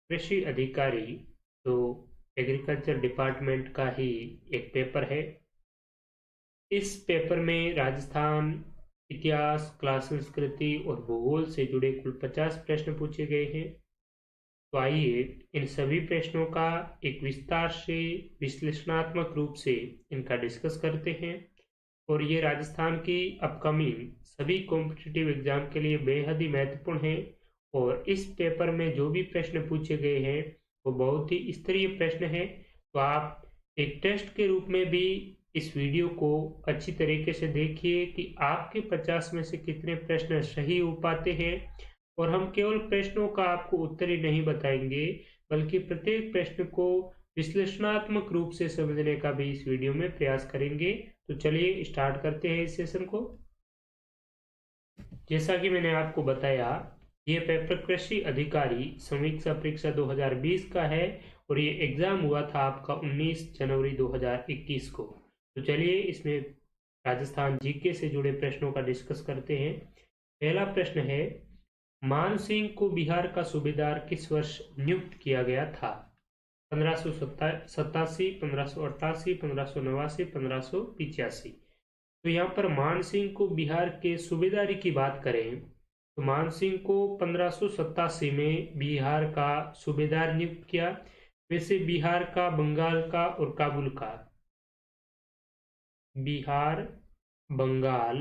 कृषि अधिकारी तो एग्रीकल्चर डिपार्टमेंट का ही एक पेपर है। इस पेपर में राजस्थान इतिहास, क्लास संस्कृति और भूगोल से जुड़े कुल 50 प्रश्न पूछे गए हैं। तो आइए इन सभी प्रश्नों का एक विस्तार से विश्लेषणात्मक रूप से इनका डिस्कस करते हैं। और ये राजस्थान की अपकमिंग सभी कॉम्पिटिटिव एग्जाम के लिए बेहद ही महत्वपूर्ण है। और इस पेपर में जो भी प्रश्न पूछे गए हैं वो बहुत ही स्तरीय प्रश्न है। तो आप एक टेस्ट के रूप में भी इस वीडियो को अच्छी तरीके से देखिए कि आपके 50 में से कितने प्रश्न सही हो पाते हैं। और हम केवल प्रश्नों का आपको उत्तर ही नहीं बताएंगे, बल्कि प्रत्येक प्रश्न को विश्लेषणात्मक रूप से समझने का भी इस वीडियो में प्रयास करेंगे। तो चलिए स्टार्ट करते हैं इस सेशन को। जैसा कि मैंने आपको बताया, ये पेपर कृषि अधिकारी समीक्षा परीक्षा 2020 का है और ये एग्जाम हुआ था आपका 19 जनवरी 2021 को। तो चलिए इसमें राजस्थान जीके से जुड़े प्रश्नों का डिस्कस करते हैं। पहला प्रश्न है, मान सिंह को बिहार का सूबेदार किस वर्ष नियुक्त किया गया था? 1587, 1588, 1589, 1585। तो यहाँ पर मान सिंह को बिहार के सूबेदारी की बात करें तो मान सिंह को 1587 में बिहार का सूबेदार नियुक्त किया। वैसे बिहार का, बंगाल का और काबुल का, बिहार, बंगाल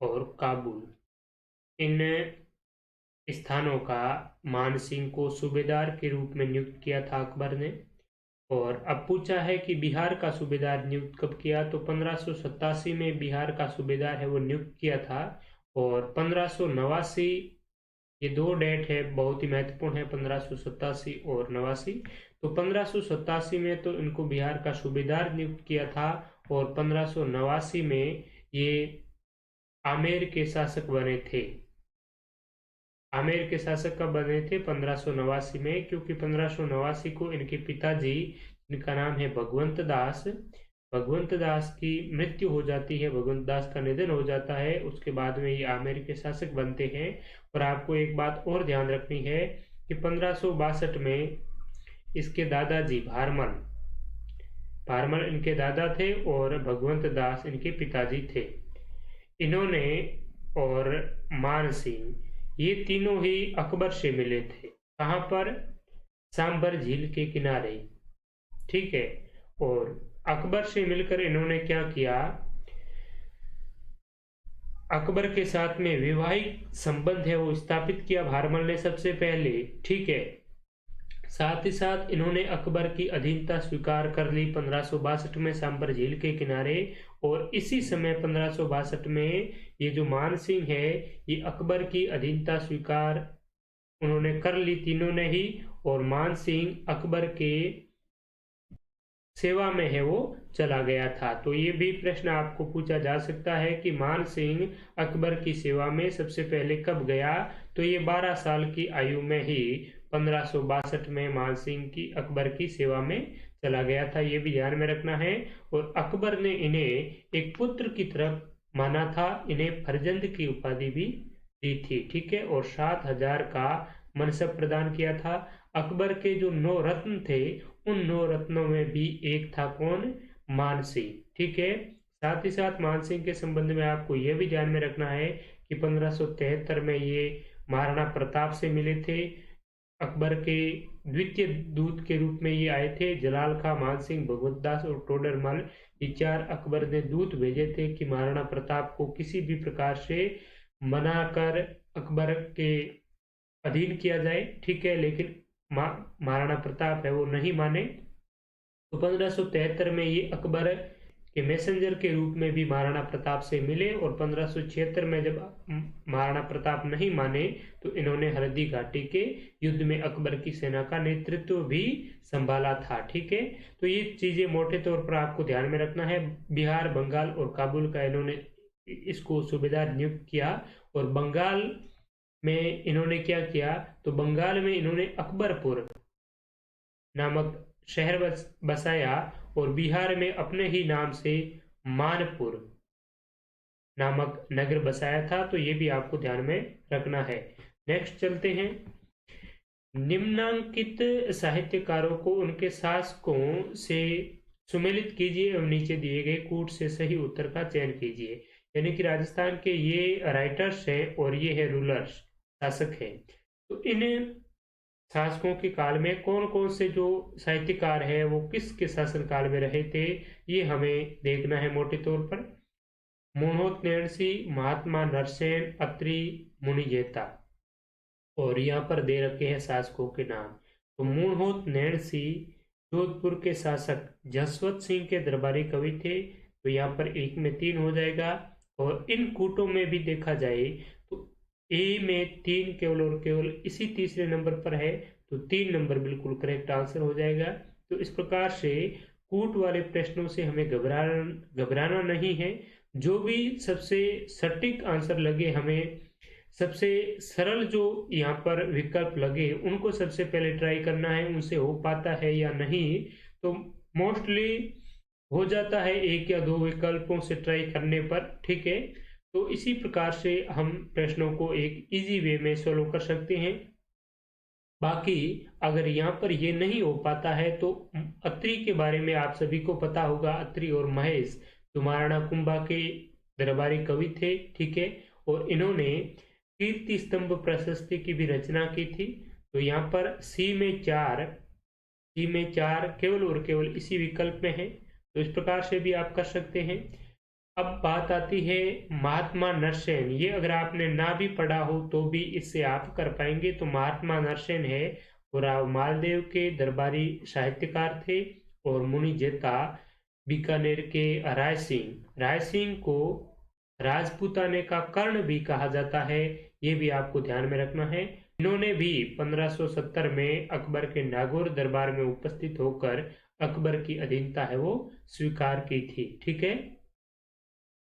और काबुल, इन स्थानों का मान सिंह को सूबेदार के रूप में नियुक्त किया था अकबर ने। और अब पूछा है कि बिहार का सूबेदार नियुक्त कब किया, तो 1587 में बिहार का सूबेदार है वो नियुक्त किया था। और 1589, ये दो डेट है बहुत ही महत्वपूर्ण है, 1587 और 89। तो 1587 में तो इनको बिहार का सूबेदार नियुक्त किया था और 1589 में ये आमेर के शासक बने थे। आमेर के शासक कब बने थे? 1589 में, क्योंकि 1589 को इनके पिताजी, इनका नाम है भगवंत दास, भगवंत दास की मृत्यु हो जाती है, भगवंत दास का निधन हो जाता है। उसके बाद में ये आमेर के शासक बनते हैं। और आपको एक बात और ध्यान रखनी है कि 1562 में इसके दादाजी भारमल, भारमल इनके दादा थे और भगवंत दास इनके पिताजी थे। इन्होंने और मान सिंह, ये तीनों ही अकबर से मिले थे। कहाँ पर? सांबर झील के किनारे, ठीक है। और अकबर से मिलकर इन्होंने क्या किया, अकबर के साथ में वैवाहिक संबंध है वो स्थापित किया भारमल ने सबसे पहले, ठीक है। साथ ही साथ इन्होंने अकबर की अधीनता स्वीकार कर ली 1562 में सांबर झील के किनारे। और इसी समय 1562 में ये जो मान सिंह है, ये अकबर की अधीनता स्वीकार उन्होंने कर ली तीनों ने ही। और मान सिंह अकबर के सेवा में है वो चला गया था। तो ये भी प्रश्न आपको पूछा जा सकता है कि मान सिंह अकबर की सेवा में सबसे पहले कब गया? तो ये 12 साल की आयु में ही 1562 में मान सिंह की अकबर की सेवा में चला गया था, ये भी ध्यान में रखना है। और अकबर ने इन्हें एक पुत्र की तरफ माना था, इन्हें फरजंद की उपाधि भी दी थी, ठीक है। और 7,000 का मनसब प्रदान किया था। अकबर के जो 9 रत्न थे, उन 9 रत्नों में भी एक था कौन? मान सिंह, ठीक है। साथ ही साथ मान सिंह के संबंध में आपको यह भी ध्यान में रखना है कि 1573 में ये महाराणा प्रताप से मिले थे। अकबर के द्वितीय दूत के रूप में ये आए थे। जलाल खां, मान सिंह, भगवत दास और टोडरमल, ये 4 अकबर ने दूत भेजे थे कि महाराणा प्रताप को किसी भी प्रकार से मनाकर अकबर के अधीन किया जाए, ठीक है। लेकिन महाराणा प्रताप है वो नहीं माने। तो 1573 में ये अकबर के मैसेंजर के रूप में भी महाराणा प्रताप से मिले। और 1576 में जब महाराणा प्रताप नहीं माने तो इन्होंने हल्दी घाटी के युद्ध में अकबर की सेना का नेतृत्व भी संभाला था, ठीक है। तो ये चीजें मोटे तौर पर आपको ध्यान में रखना है। बिहार, बंगाल और काबुल का इन्होंने इसको सूबेदार नियुक्त किया। और बंगाल में इन्होंने क्या किया, तो बंगाल में इन्होंने अकबरपुर नामक शहर बसाया और बिहार में अपने ही नाम से मानपुर नामक नगर बसाया था। तो ये भी आपको ध्यान में रखना है। नेक्स्ट चलते हैं। निम्नांकित साहित्यकारों को उनके शासकों से सुमेलित कीजिए एवं नीचे दिए गए कूट से सही उत्तर का चयन कीजिए। यानी कि राजस्थान के ये राइटर्स हैं और ये है रूलर्स, शासक हैं। तो इन शासकों के काल में कौन कौन से जो साहित्यकार हैं वो किसके शासन काल में रहे थे, ये हमें देखना है मोटे तौर पर। मोहनोत नैणसी, महात्मा नरसेन, अत्रि, मुनिजेता, और यहाँ पर दे रखे हैं शासकों के नाम। तो मोहनोत नैणसी जोधपुर के शासक जसवंत सिंह के दरबारी कवि थे, तो यहाँ पर 1 में 3 हो जाएगा। और इन कूटों में भी देखा जाए तो ए में 3 केवल और केवल इसी तीसरे नंबर पर है, तो 3 नंबर बिल्कुल करेक्ट आंसर हो जाएगा। तो इस प्रकार से कूट वाले प्रश्नों से हमें घबराना नहीं है। जो भी सबसे सटीक आंसर लगे, हमें सबसे सरल जो यहाँ पर विकल्प लगे, उनको सबसे पहले ट्राई करना है। उनसे हो पाता है या नहीं, तो मोस्टली हो जाता है 1 या 2 विकल्पों से ट्राई करने पर, ठीक है। तो इसी प्रकार से हम प्रश्नों को एक इजी वे में सोल्व कर सकते हैं। बाकी अगर यहाँ पर ये नहीं हो पाता है तो अत्रि के बारे में आप सभी को पता होगा। अत्रि और महेश जो महाराणा कुंभा के दरबारी कवि थे, ठीक है, और इन्होंने कीर्ति स्तंभ प्रशस्ति की भी रचना की थी। तो यहाँ पर सी में 4 केवल और केवल इसी विकल्प में है, तो इस प्रकार से भी आप कर सकते हैं। अब बात आती है महात्मा नरसेन। ये अगर आपने ना भी पढ़ा हो तो भी इससे आप कर पाएंगे। तो महात्मा नरसेन है वो राव मालदेव के दरबारी साहित्यकार थे। और मुनिजेता बीकानेर के रायसिंह को राजपूताने का कर्ण भी कहा जाता है, ये भी आपको ध्यान में रखना है। इन्होंने भी 1570 में अकबर के नागौर दरबार में उपस्थित होकर अकबर की अधीनता है वो स्वीकार की थी, ठीक है।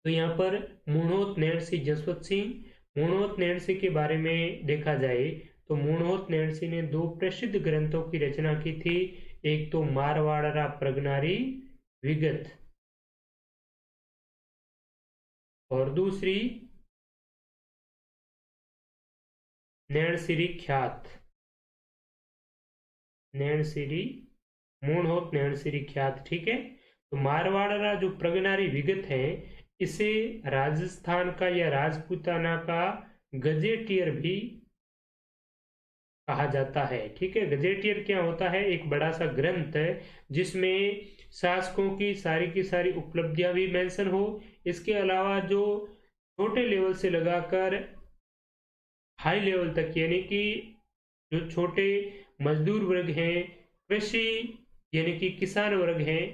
तो यहाँ पर मोहनोत नैणसी जसवंत सिंह, मोहनोत नैणसी के बारे में देखा जाए तो मोहनोत नैणसी ने 2 प्रसिद्ध ग्रंथों की रचना की थी। एक तो मारवाड़ा प्रगनारी विगत और दूसरी नैणसिरी ख्यात। मोहनोत नैणसिरी ख्यात, ठीक है। तो मारवाड़ा जो प्रगनारी विगत है, इसे राजस्थान का या राजपूताना का गजेटियर भी कहा जाता है, ठीक है। गजेटियर क्या होता है? एक बड़ा सा ग्रंथ है जिसमें शासकों की सारी उपलब्धियां भी मेंशन हो। इसके अलावा जो छोटे लेवल से लगाकर हाई लेवल तक, यानी कि जो छोटे मजदूर वर्ग हैं, कृषि यानी कि किसान वर्ग हैं,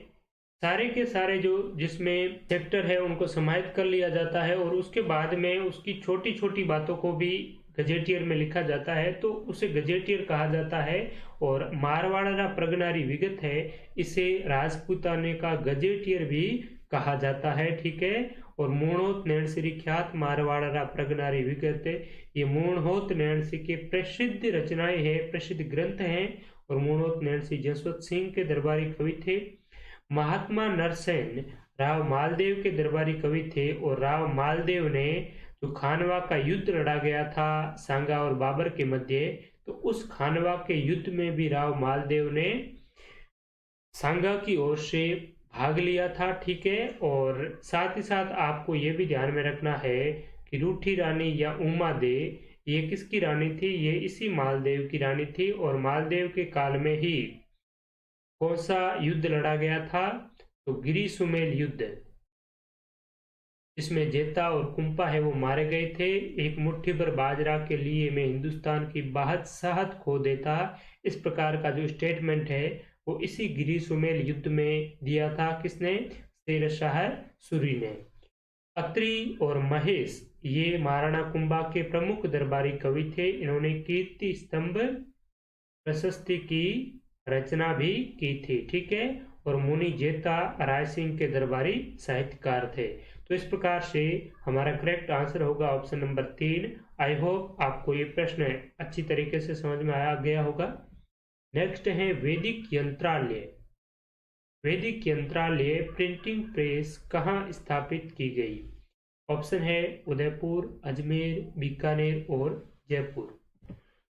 सारे के सारे जो जिसमें सेक्टर है उनको समाहित कर लिया जाता है। और उसके बाद में उसकी छोटी छोटी बातों को भी गजेटियर में लिखा जाता है, तो उसे गजेटियर कहा जाता है। और मारवाड़ा प्रगनारी विगत है, इसे राजपूताने का गजेटियर भी कहा जाता है, ठीक है। और मोहनोत नैणसिरी ख्यात मारवाड़ा प्रगनारी विगत, ये मोहनोत नैणसी के प्रसिद्ध रचनाएं हैं, प्रसिद्ध ग्रंथ हैं। और मोहनोत नैणसी जसवंत सिंह के दरबारी कवि थे। महात्मा नरसेन राव मालदेव के दरबारी कवि थे। और राव मालदेव ने जो खानवा का युद्ध लड़ा गया था सांगा और बाबर के मध्य, तो उस खानवा के युद्ध में भी राव मालदेव ने सांगा की ओर से भाग लिया था, ठीक है। और साथ ही साथ आपको ये भी ध्यान में रखना है कि रूठी रानी या उमा दे, ये किसकी रानी थी? ये इसी मालदेव की रानी थी। और मालदेव के काल में ही कौन सा युद्ध लड़ा गया था? तो गिरी सुमेल युद्ध, जिसमें जेता और कुंपा है वो मारे गए थे। एक मुट्ठी भर बाजरा के लिए मैं हिंदुस्तान की बादशाहत खो देता, इस प्रकार का जो स्टेटमेंट है वो इसी गिरी सुमेल युद्ध में दिया था। किसने? शेरशाह सूरी ने। अत्रि और महेश ये महाराणा कुंभा के प्रमुख दरबारी कवि थे। इन्होंने कीर्ति स्तंभ प्रशस्ति की रचना भी की थी, ठीक है। और मुनिजेता रायसिंह के दरबारी साहित्यकार थे। तो इस प्रकार से हमारा करेक्ट आंसर होगा ऑप्शन नंबर 3। आई होप आपको ये प्रश्न अच्छी तरीके से समझ में आ गया होगा। नेक्स्ट है वैदिक यंत्रालय। वैदिक यंत्रालय प्रिंटिंग प्रेस कहाँ स्थापित की गई? ऑप्शन है उदयपुर, अजमेर, बीकानेर और जयपुर।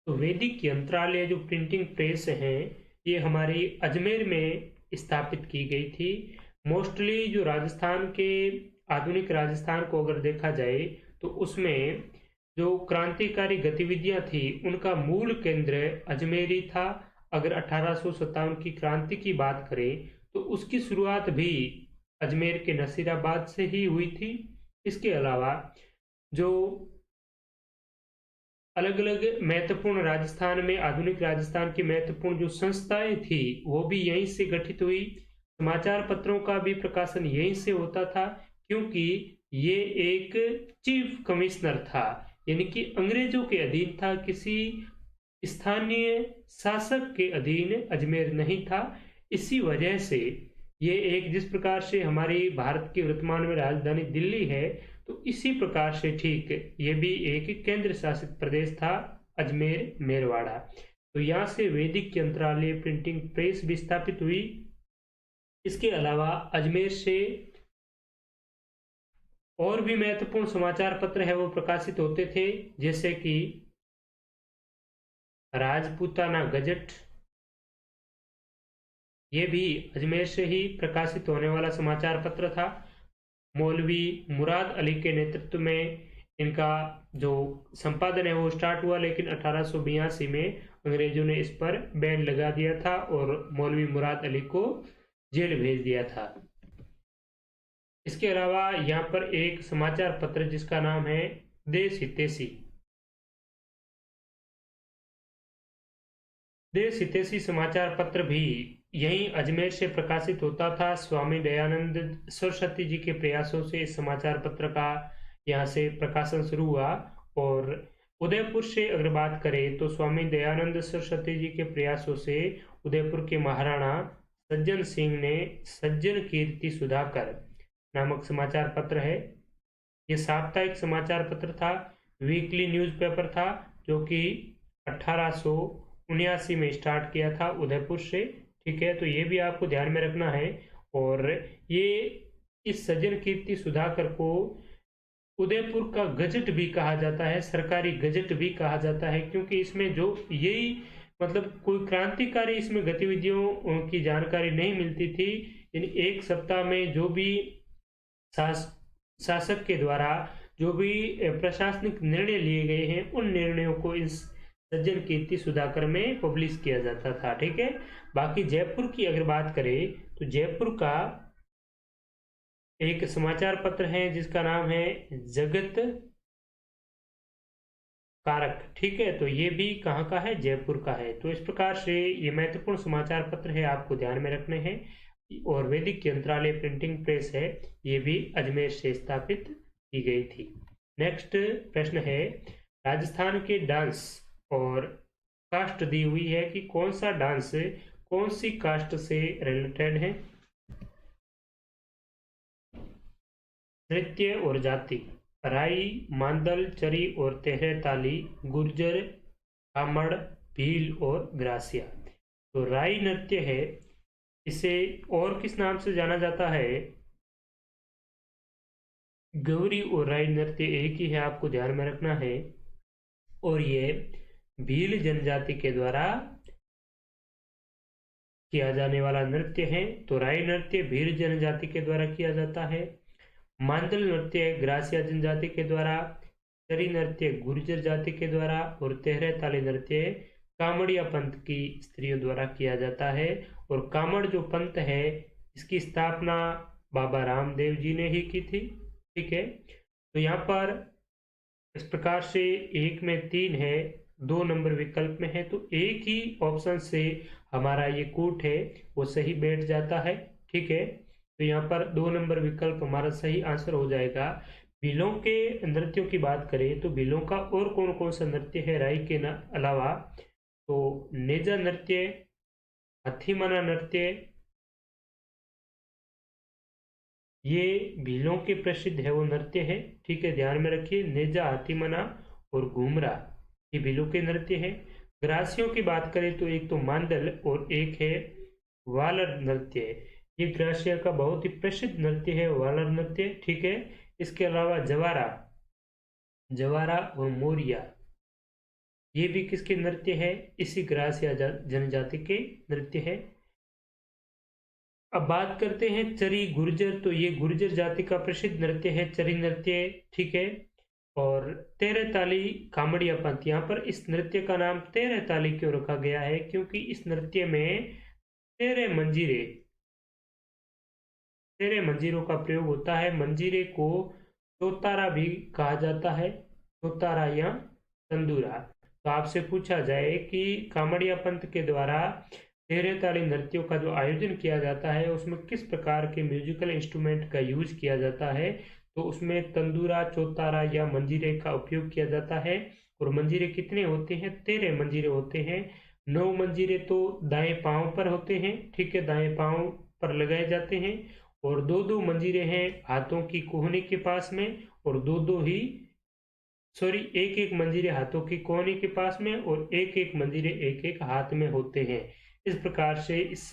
तो वैदिक यंत्रालय जो प्रिंटिंग प्रेस हैं ये हमारी अजमेर में स्थापित की गई थी। मोस्टली जो राजस्थान के आधुनिक राजस्थान को अगर देखा जाए तो उसमें जो क्रांतिकारी गतिविधियां थी उनका मूल केंद्र अजमेर ही था। अगर 1857 की क्रांति की बात करें तो उसकी शुरुआत भी अजमेर के नसीराबाद से ही हुई थी। इसके अलावा जो अलग अलग महत्वपूर्ण राजस्थान में आधुनिक राजस्थान की महत्वपूर्ण जो संस्थाएं थी वो भी यहीं से गठित हुई। समाचार पत्रों का भी प्रकाशन यहीं से होता था, क्योंकि ये एक चीफ कमिश्नर था, यानी कि अंग्रेजों के अधीन था, किसी स्थानीय शासक के अधीन अजमेर नहीं था। इसी वजह से ये एक, जिस प्रकार से हमारी भारत की वर्तमान में राजधानी दिल्ली है, तो इसी प्रकार से ठीक ये भी एक केंद्र शासित प्रदेश था, अजमेर मेरवाड़ा। तो यहाँ से वैदिक यंत्रालय प्रिंटिंग प्रेस भी स्थापित हुई। इसके अलावा अजमेर से और भी महत्वपूर्ण समाचार पत्र है वो प्रकाशित होते थे, जैसे कि राजपूताना गजट, ये भी अजमेर से ही प्रकाशित होने वाला समाचार पत्र था। मौलवी मुराद अली के नेतृत्व में इनका जो संपादन है वो स्टार्ट हुआ, लेकिन 1882 में अंग्रेजों ने इस पर बैन लगा दिया था और मौलवी मुराद अली को जेल भेज दिया था। इसके अलावा यहाँ पर एक समाचार पत्र जिसका नाम है देश हितैषी। देश हितैषी समाचार पत्र भी यहीं अजमेर से प्रकाशित होता था। स्वामी दयानंद सरस्वती जी के प्रयासों से इस समाचार पत्र का यहाँ से प्रकाशन शुरू हुआ। और उदयपुर से अगर बात करें तो स्वामी दयानंद सरस्वती जी के प्रयासों से उदयपुर के महाराणा सज्जन सिंह ने सज्जन कीर्ति सुधाकर नामक समाचार पत्र है। ये साप्ताहिक समाचार पत्र था, वीकली न्यूज़पेपर था, जो कि 1879 में स्टार्ट किया था उदयपुर से। ठीक है, तो ये भी आपको ध्यान में रखना है। और ये इस सज्जन कीर्ति सुधाकर को उदयपुर का गजट भी कहा जाता है, सरकारी गजट भी कहा जाता है, क्योंकि इसमें जो यही मतलब कोई क्रांतिकारी इसमें गतिविधियों की जानकारी नहीं मिलती थी। यानी एक सप्ताह में जो भी शासक के द्वारा जो भी प्रशासनिक निर्णय लिए गए हैं उन निर्णयों को इस सज्जन कीर्ति सुधाकर में पब्लिश किया जाता था। ठीक है, बाकी जयपुर की अगर बात करें तो जयपुर का एक समाचार पत्र है जिसका नाम है जगत कारक। ठीक है, तो ये भी कहाँ का है, जयपुर का है। तो इस प्रकार से ये महत्वपूर्ण समाचार पत्र है, आपको ध्यान में रखने हैं। और वैदिक यंत्रालय प्रिंटिंग प्रेस है, ये भी अजमेर से स्थापित की गई थी। नेक्स्ट प्रश्न है, राजस्थान के डांस और कास्ट दी हुई है कि कौन सा डांस कौन सी कास्ट से रिलेटेड है। नृत्य और जाति, राई, मांदल, चरी और तेहरे ताली, गुर्जर, कामड़, भील और ग्रासिया। तो राई नृत्य है, इसे और किस नाम से जाना जाता है, गौरी और राई नृत्य एक ही है, आपको ध्यान में रखना है। और ये भील जनजाति के द्वारा किया जाने वाला नृत्य है। तो राई नृत्य भील जनजाति के द्वारा किया जाता है, मांदल नृत्य ग्रासिया जनजाति के द्वारा, चरी नृत्य गुर्जर जाति के द्वारा और तेहरे ताली नृत्य कामड़िया पंथ की स्त्रियों द्वारा किया जाता है। और कामड़ जो पंथ है इसकी स्थापना बाबा रामदेव जी ने ही की थी। ठीक है, तो यहाँ पर इस प्रकार से एक में 3 है, 2 नंबर विकल्प में है, तो एक ही ऑप्शन से हमारा ये कोट है वो सही बैठ जाता है। ठीक है, तो यहाँ पर 2 नंबर विकल्प हमारा सही आंसर हो जाएगा। भीलों के नृत्यों की बात करें तो भीलों का और कौन कौन सा नृत्य है राई के अलावा, तो नेजा नृत्य, हाथीमना नृत्य, ये भीलों के प्रसिद्ध है वो नृत्य है। ठीक है, ध्यान में रखिए, नेजा, हाथीमना और घूमरा ये भीलों के नृत्य है। ग्रासियों की बात करें तो एक तो मांदल और एक है वालर नृत्य। ये ग्रासिया का बहुत ही प्रसिद्ध नृत्य है वालर नृत्य। ठीक है, इसके अलावा जवारा, जवारा और मोरिया, ये भी किसके नृत्य है? इसी ग्रासिया जनजाति के नृत्य है। अब बात करते हैं चरी गुर्जर। तो ये गुर्जर जाति का प्रसिद्ध नृत्य है, चरी नृत्य, ठीक है। और तेरह ताली कामड़िया पंथ, यहाँ पर इस नृत्य का नाम तेरह ताली क्यों रखा गया है? क्योंकि इस नृत्य में 13 मंजीरों का प्रयोग होता है। मंजीरे को चौतारा भी कहा जाता है, चौतारा या तंदूरा। तो आपसे पूछा जाए कि कामड़िया पंथ के द्वारा 13 ताली नृत्यों का जो आयोजन किया जाता है उसमें किस प्रकार के म्यूजिकल इंस्ट्रूमेंट का यूज किया जाता है, तो उसमें तंदूरा, चौतारा या मंजीरे का उपयोग किया जाता है। और मंजीरे कितने होते हैं? 13 मंजीरे होते हैं। 9 मंजीरे तो दाएं पांव पर होते हैं, ठीक है, दाएं पांव पर लगाए जाते हैं। और दो दो मंजीरे हैं हाथों की कोहनी के पास में, और दो दो ही एक एक मंजीरे हाथों की कोहनी के पास में, और एक एक मंजीरे एक एक हाथ में होते हैं। इस प्रकार से इस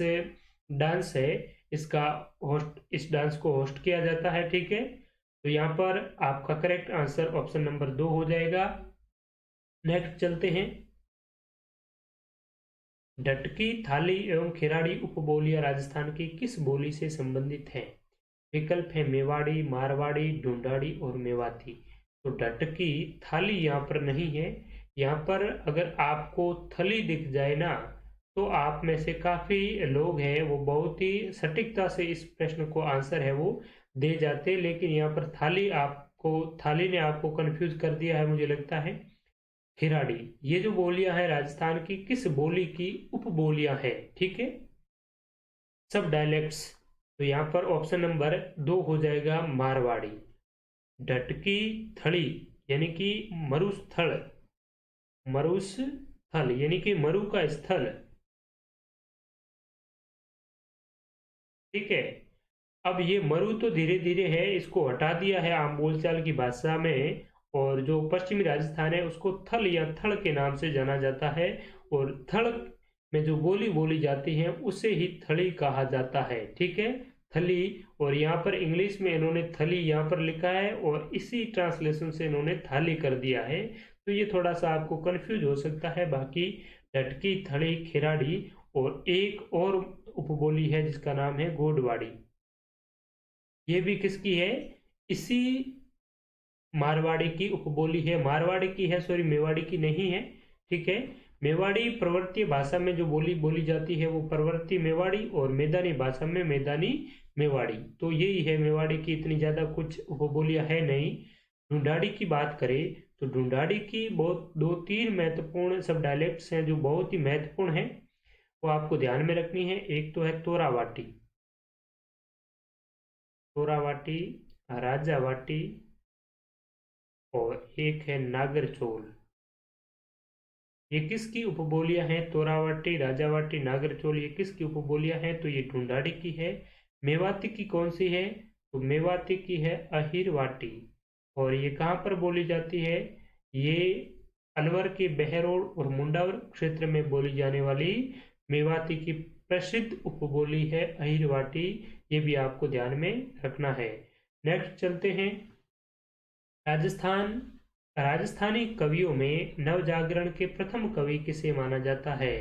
डांस है, इस डांस को होस्ट किया जाता है, ठीक है। तो यहाँ पर आपका करेक्ट आंसर ऑप्शन नंबर 2 हो जाएगा। नेक्स्ट चलते हैं। डटकी, थाली एवं खिराड़ी उपबोलियां राजस्थान की किस बोली से संबंधित हैं? विकल्प है मेवाड़ी, मारवाड़ी, ढूंढाड़ी और मेवाती। तो डटकी, थाली यहाँ पर नहीं है। यहाँ पर अगर आपको थली दिख जाए ना, तो आप में से काफी लोग हैं वो बहुत ही सटीकता से इस प्रश्न को आंसर है वो दे जाते, लेकिन यहाँ पर थाली ने आपको कंफ्यूज कर दिया है मुझे लगता है। खिराड़ी, ये जो बोलियां हैं राजस्थान की, किस बोली की उपबोलियां हैं, ठीक है, सब डायलेक्ट्स। तो यहाँ पर ऑप्शन नंबर 2 हो जाएगा मारवाड़ी। डटकी थड़ी यानी कि मरुस्थल यानी कि मरु का स्थल, ठीक है। अब ये मरु तो धीरे धीरे है, इसको हटा दिया है आम बोलचाल की भाषा में, और जो पश्चिमी राजस्थान है उसको थल या थड़ के नाम से जाना जाता है। और थड़ में जो बोली बोली जाती है उसे ही थली कहा जाता है, ठीक है, थली। और यहाँ पर इंग्लिश में इन्होंने थली यहाँ पर लिखा है और इसी ट्रांसलेशन से इन्होंने थाली कर दिया है। तो ये थोड़ा सा आपको कंफ्यूज हो सकता है। बाकी डटकी, थड़ी, खिराड़ी और एक और उपबोली है जिसका नाम है गोडवाड़ी। ये भी किसकी है? इसी मारवाड़ी की उपबोली है। मारवाड़ी की है, सॉरी, मेवाड़ी की नहीं है, ठीक है। मेवाड़ी प्रवर्तीय भाषा में जो बोली बोली जाती है वो प्रवर्तीय मेवाड़ी, और मैदानी भाषा में मैदानी मेवाड़ी। तो यही है, मेवाड़ी की इतनी ज्यादा कुछ उपबोलियां है नहीं। ढूंढाड़ी की बात करें तो ढूंढाड़ी की बहुत 2-3 महत्वपूर्ण सब डायलेक्ट्स हैं जो बहुत ही महत्वपूर्ण है, वो आपको ध्यान में रखनी है। एक तो है तोरावाटी, राजावाटी, और एक है नागरचोल। ये किसकी उपबोलियां हैं? तोरावाटी, राजावाटी, नागरचोल, ये किसकी उपबोलियां हैं? तो ये ढूंढाड़ी की है। मेवाती की कौन सी है? तो मेवाती की है अहिरवाटी। और ये कहाँ पर बोली जाती है? ये अलवर के बहरोड और मुंडावर क्षेत्र में बोली जाने वाली मेवाती की प्रसिद्ध उपबोली है अहिरवाटी। ये भी आपको ध्यान में रखना है। नेक्स्ट चलते हैं। राजस्थानी कवियों में नवजागरण के प्रथम कवि किसे माना जाता है?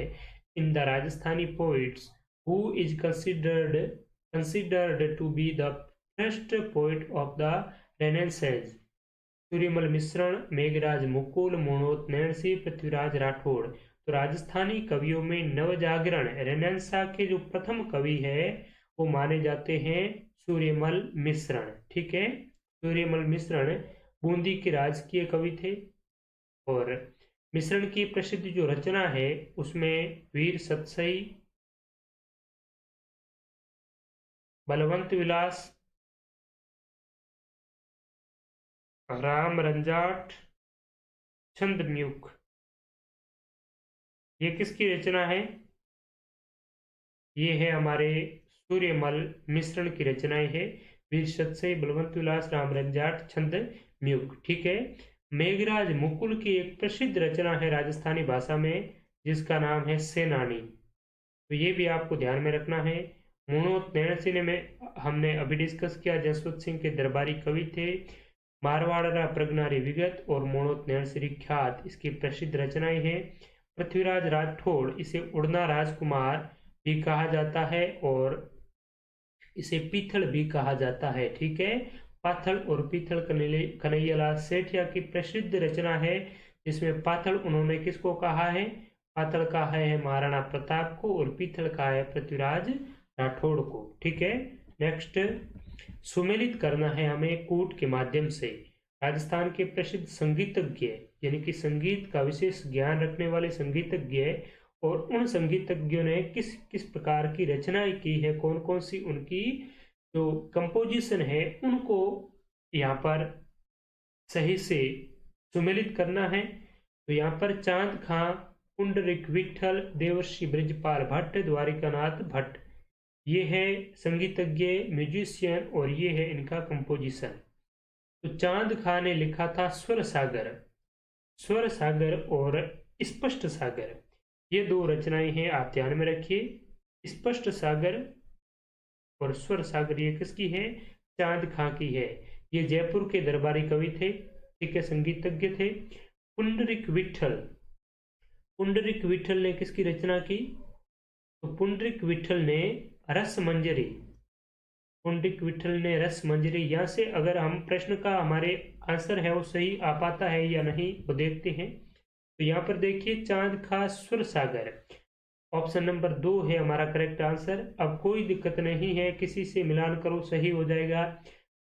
In the Rajasthani poets who is considered to be the first poet of the renaissance? Suryamal Mishran, Meghraj Mukul, Mohnot Nainsi, Prithviraj Rathore. तो राजस्थानी कवियों में नवजागरण रेनेसां के जो प्रथम कवि है वो माने जाते हैं सूर्यमल मिश्रण, ठीक है। सूर्यमल मिश्रण बूंदी के राजकीय कवि थे। और मिश्रण की प्रसिद्ध जो रचना है उसमें वीर सतसई, बलवंत विलास, राम रंजाट, छंदम्युख, ये किसकी रचना है? ये है हमारे सूर्यमल मिश्रण की रचनाएं है। वीर सतसई, बलवंत विलास, राम रंजाट, छंदम्युख, ठीक है। मेघराज मुकुल की एक प्रसिद्ध रचना है राजस्थानी भाषा में जिसका नाम है सेनानी। तो ये भी आपको ध्यान में रखना है। मोहनोत नैणसी में हमने अभी डिस्कस किया, जसवंत सिंह के दरबारी कवि थे। मारवाड़ा प्रज्ञारी विगत और मोणोत नैणश्री ख्यात इसकी प्रसिद्ध रचनाएं हैं। पृथ्वीराज राठौड़ इसे उड़ना राजकुमार भी कहा जाता है और इसे पीथल भी कहा जाता है। ठीक है, पाथल और पीथल कन्हैयालाल सेठिया की प्रसिद्ध रचना है, जिसमें पाथल उन्होंने किसको कहा है, पाथल कहा है महाराणा प्रताप को और पीथल कहा है पृथ्वीराज राठौड़ को। ठीक है, नेक्स्ट, सुमेलित करना है हमें कूट के माध्यम से। राजस्थान के प्रसिद्ध संगीतज्ञ यानी कि संगीत का विशेष ज्ञान रखने वाले संगीतज्ञ और उन संगीतज्ञों ने किस किस प्रकार की रचनाएं की है, कौन कौन सी उनकी जो कंपोजिशन है उनको यहाँ पर सही से सुमेलित करना है। तो यहाँ पर चांद खां, पुंडरीक विठल, देवर्षि बृजपाल भट्ट, द्वारिकानाथ भट्ट, ये है संगीतज्ञ म्यूजिशियन और ये है इनका कंपोजिशन। तो चांद खां ने लिखा था स्वर सागर, स्वर सागर और स्पष्ट सागर, ये दो रचनाएं हैं, आप ध्यान में रखिए। स्पष्ट सागर और स्वर सागर ये किसकी है, चांद खां की है। ये जयपुर के दरबारी कवि थे, ठीक है, संगीतज्ञ थे। पुंडरीक विठल, पुंडरीक विठल ने किसकी रचना की, तो पुंडरीक विठल ने रस मंजरी, पुंडरीक विठल ने रस मंजरी। यहाँ से अगर हम प्रश्न का हमारे आंसर है वो सही आ पाता है या नहीं वो देखते हैं। तो यहाँ पर देखिए चांद खां स्वर सागर, ऑप्शन नंबर 2 है हमारा करेक्ट आंसर। अब कोई दिक्कत नहीं है, किसी से मिलान करो सही हो जाएगा।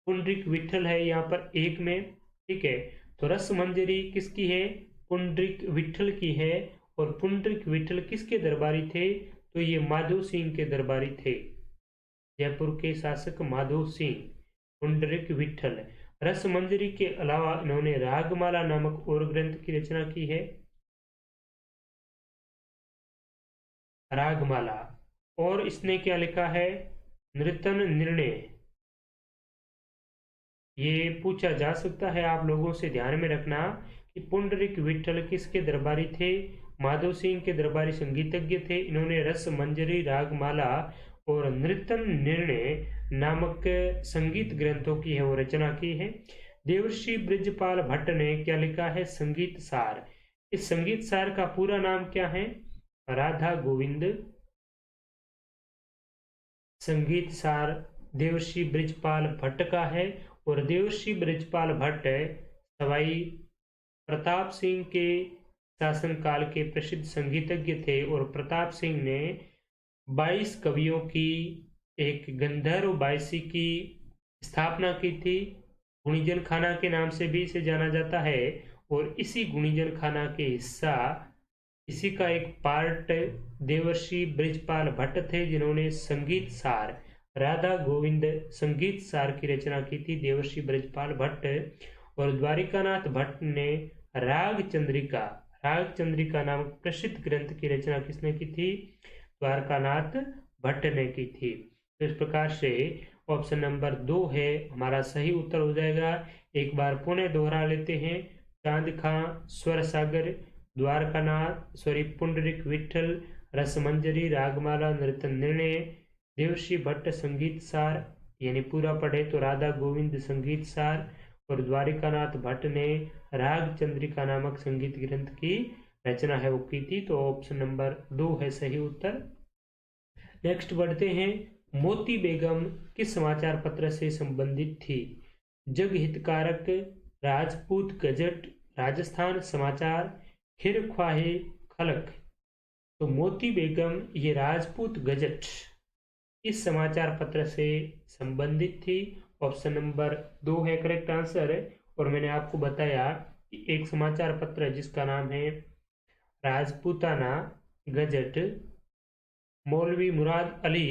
पुंडरीक विठल है यहाँ पर 1 में, ठीक है। तो रस मंजरी किसकी है, पुंडरीक विठल की है। और पुंडरीक विठल किसके दरबारी थे, तो ये माधो सिंह के दरबारी थे, जयपुर के शासक माधो सिंह। पुंडरीक विठल, रस मंजरी के अलावा इन्होंने रागमाला नामक और ग्रंथ की रचना की है, रागमाला। और इसने क्या लिखा है, नृतन निर्णय। ये पूछा जा सकता है आप लोगों से, ध्यान में रखना कि पुंडरीक विठल किसके दरबारी थे, माधव सिंह के दरबारी संगीतज्ञ थे। इन्होंने रस मंजरी, रागमाला और नृतन निर्णय नामक संगीत ग्रंथों की है वो रचना की है। देवर्षि बृजपाल भट्ट ने क्या लिखा है, संगीत सार। इस संगीत सार का पूरा नाम क्या है, राधा गोविंद संगीत सार देवर्षि बृजपाल भट्ट का है। और देवर्षि बृजपाल भट्ट सवाई प्रताप सिंह के शासनकाल के प्रसिद्ध संगीतज्ञ थे और प्रताप सिंह ने 22 कवियों की एक गंधर्व बाईसी की स्थापना की थी। गुणीजन खाना के नाम से भी इसे जाना जाता है। और इसी गुणीजन खाना के हिस्सा, इसी का एक पार्ट देवर्षि बृजपाल भट्ट थे, जिन्होंने संगीत सार, राधा गोविंद संगीत सार की रचना की थी, देवर्षि बृजपाल भट्ट। और द्वारिकानाथ भट्ट ने राग चंद्रिका, राग चंद्रिका नामक प्रसिद्ध ग्रंथ की रचना किसने की थी, द्वारकानाथ भट्ट ने की थी। तो इस प्रकार से ऑप्शन नंबर 2 है हमारा सही उत्तर हो जाएगा। एक बार पुनः दोहरा लेते हैं, चांद खां, स्वर सागर, द्वारकानाथ पुंडरीक विठल, रसमंजरी, रागमाला, नृतन निर्णय, देवर्षि भट्ट संगीत सार, यानी पूरा पढ़े तो राधा गोविंद संगीत सार, और द्वारिकानाथ भट्ट ने राग चंद्रिका नामक संगीत ग्रंथ की रचना है वो की थी। तो ऑप्शन नंबर 2 है सही उत्तर। नेक्स्ट बढ़ते हैं, मोती बेगम किस समाचार पत्र से संबंधित थी, जग हितकारक, राजपूत गजट, राजस्थान समाचार, खिर ख्वाहे खलक। तो मोती बेगम ये राजपूत गजट इस समाचार पत्र से संबंधित थी। ऑप्शन नंबर 2 है करेक्ट आंसर। और मैंने आपको बताया कि एक समाचार पत्र है जिसका नाम है राजपूताना गजट, मौलवी मुराद अली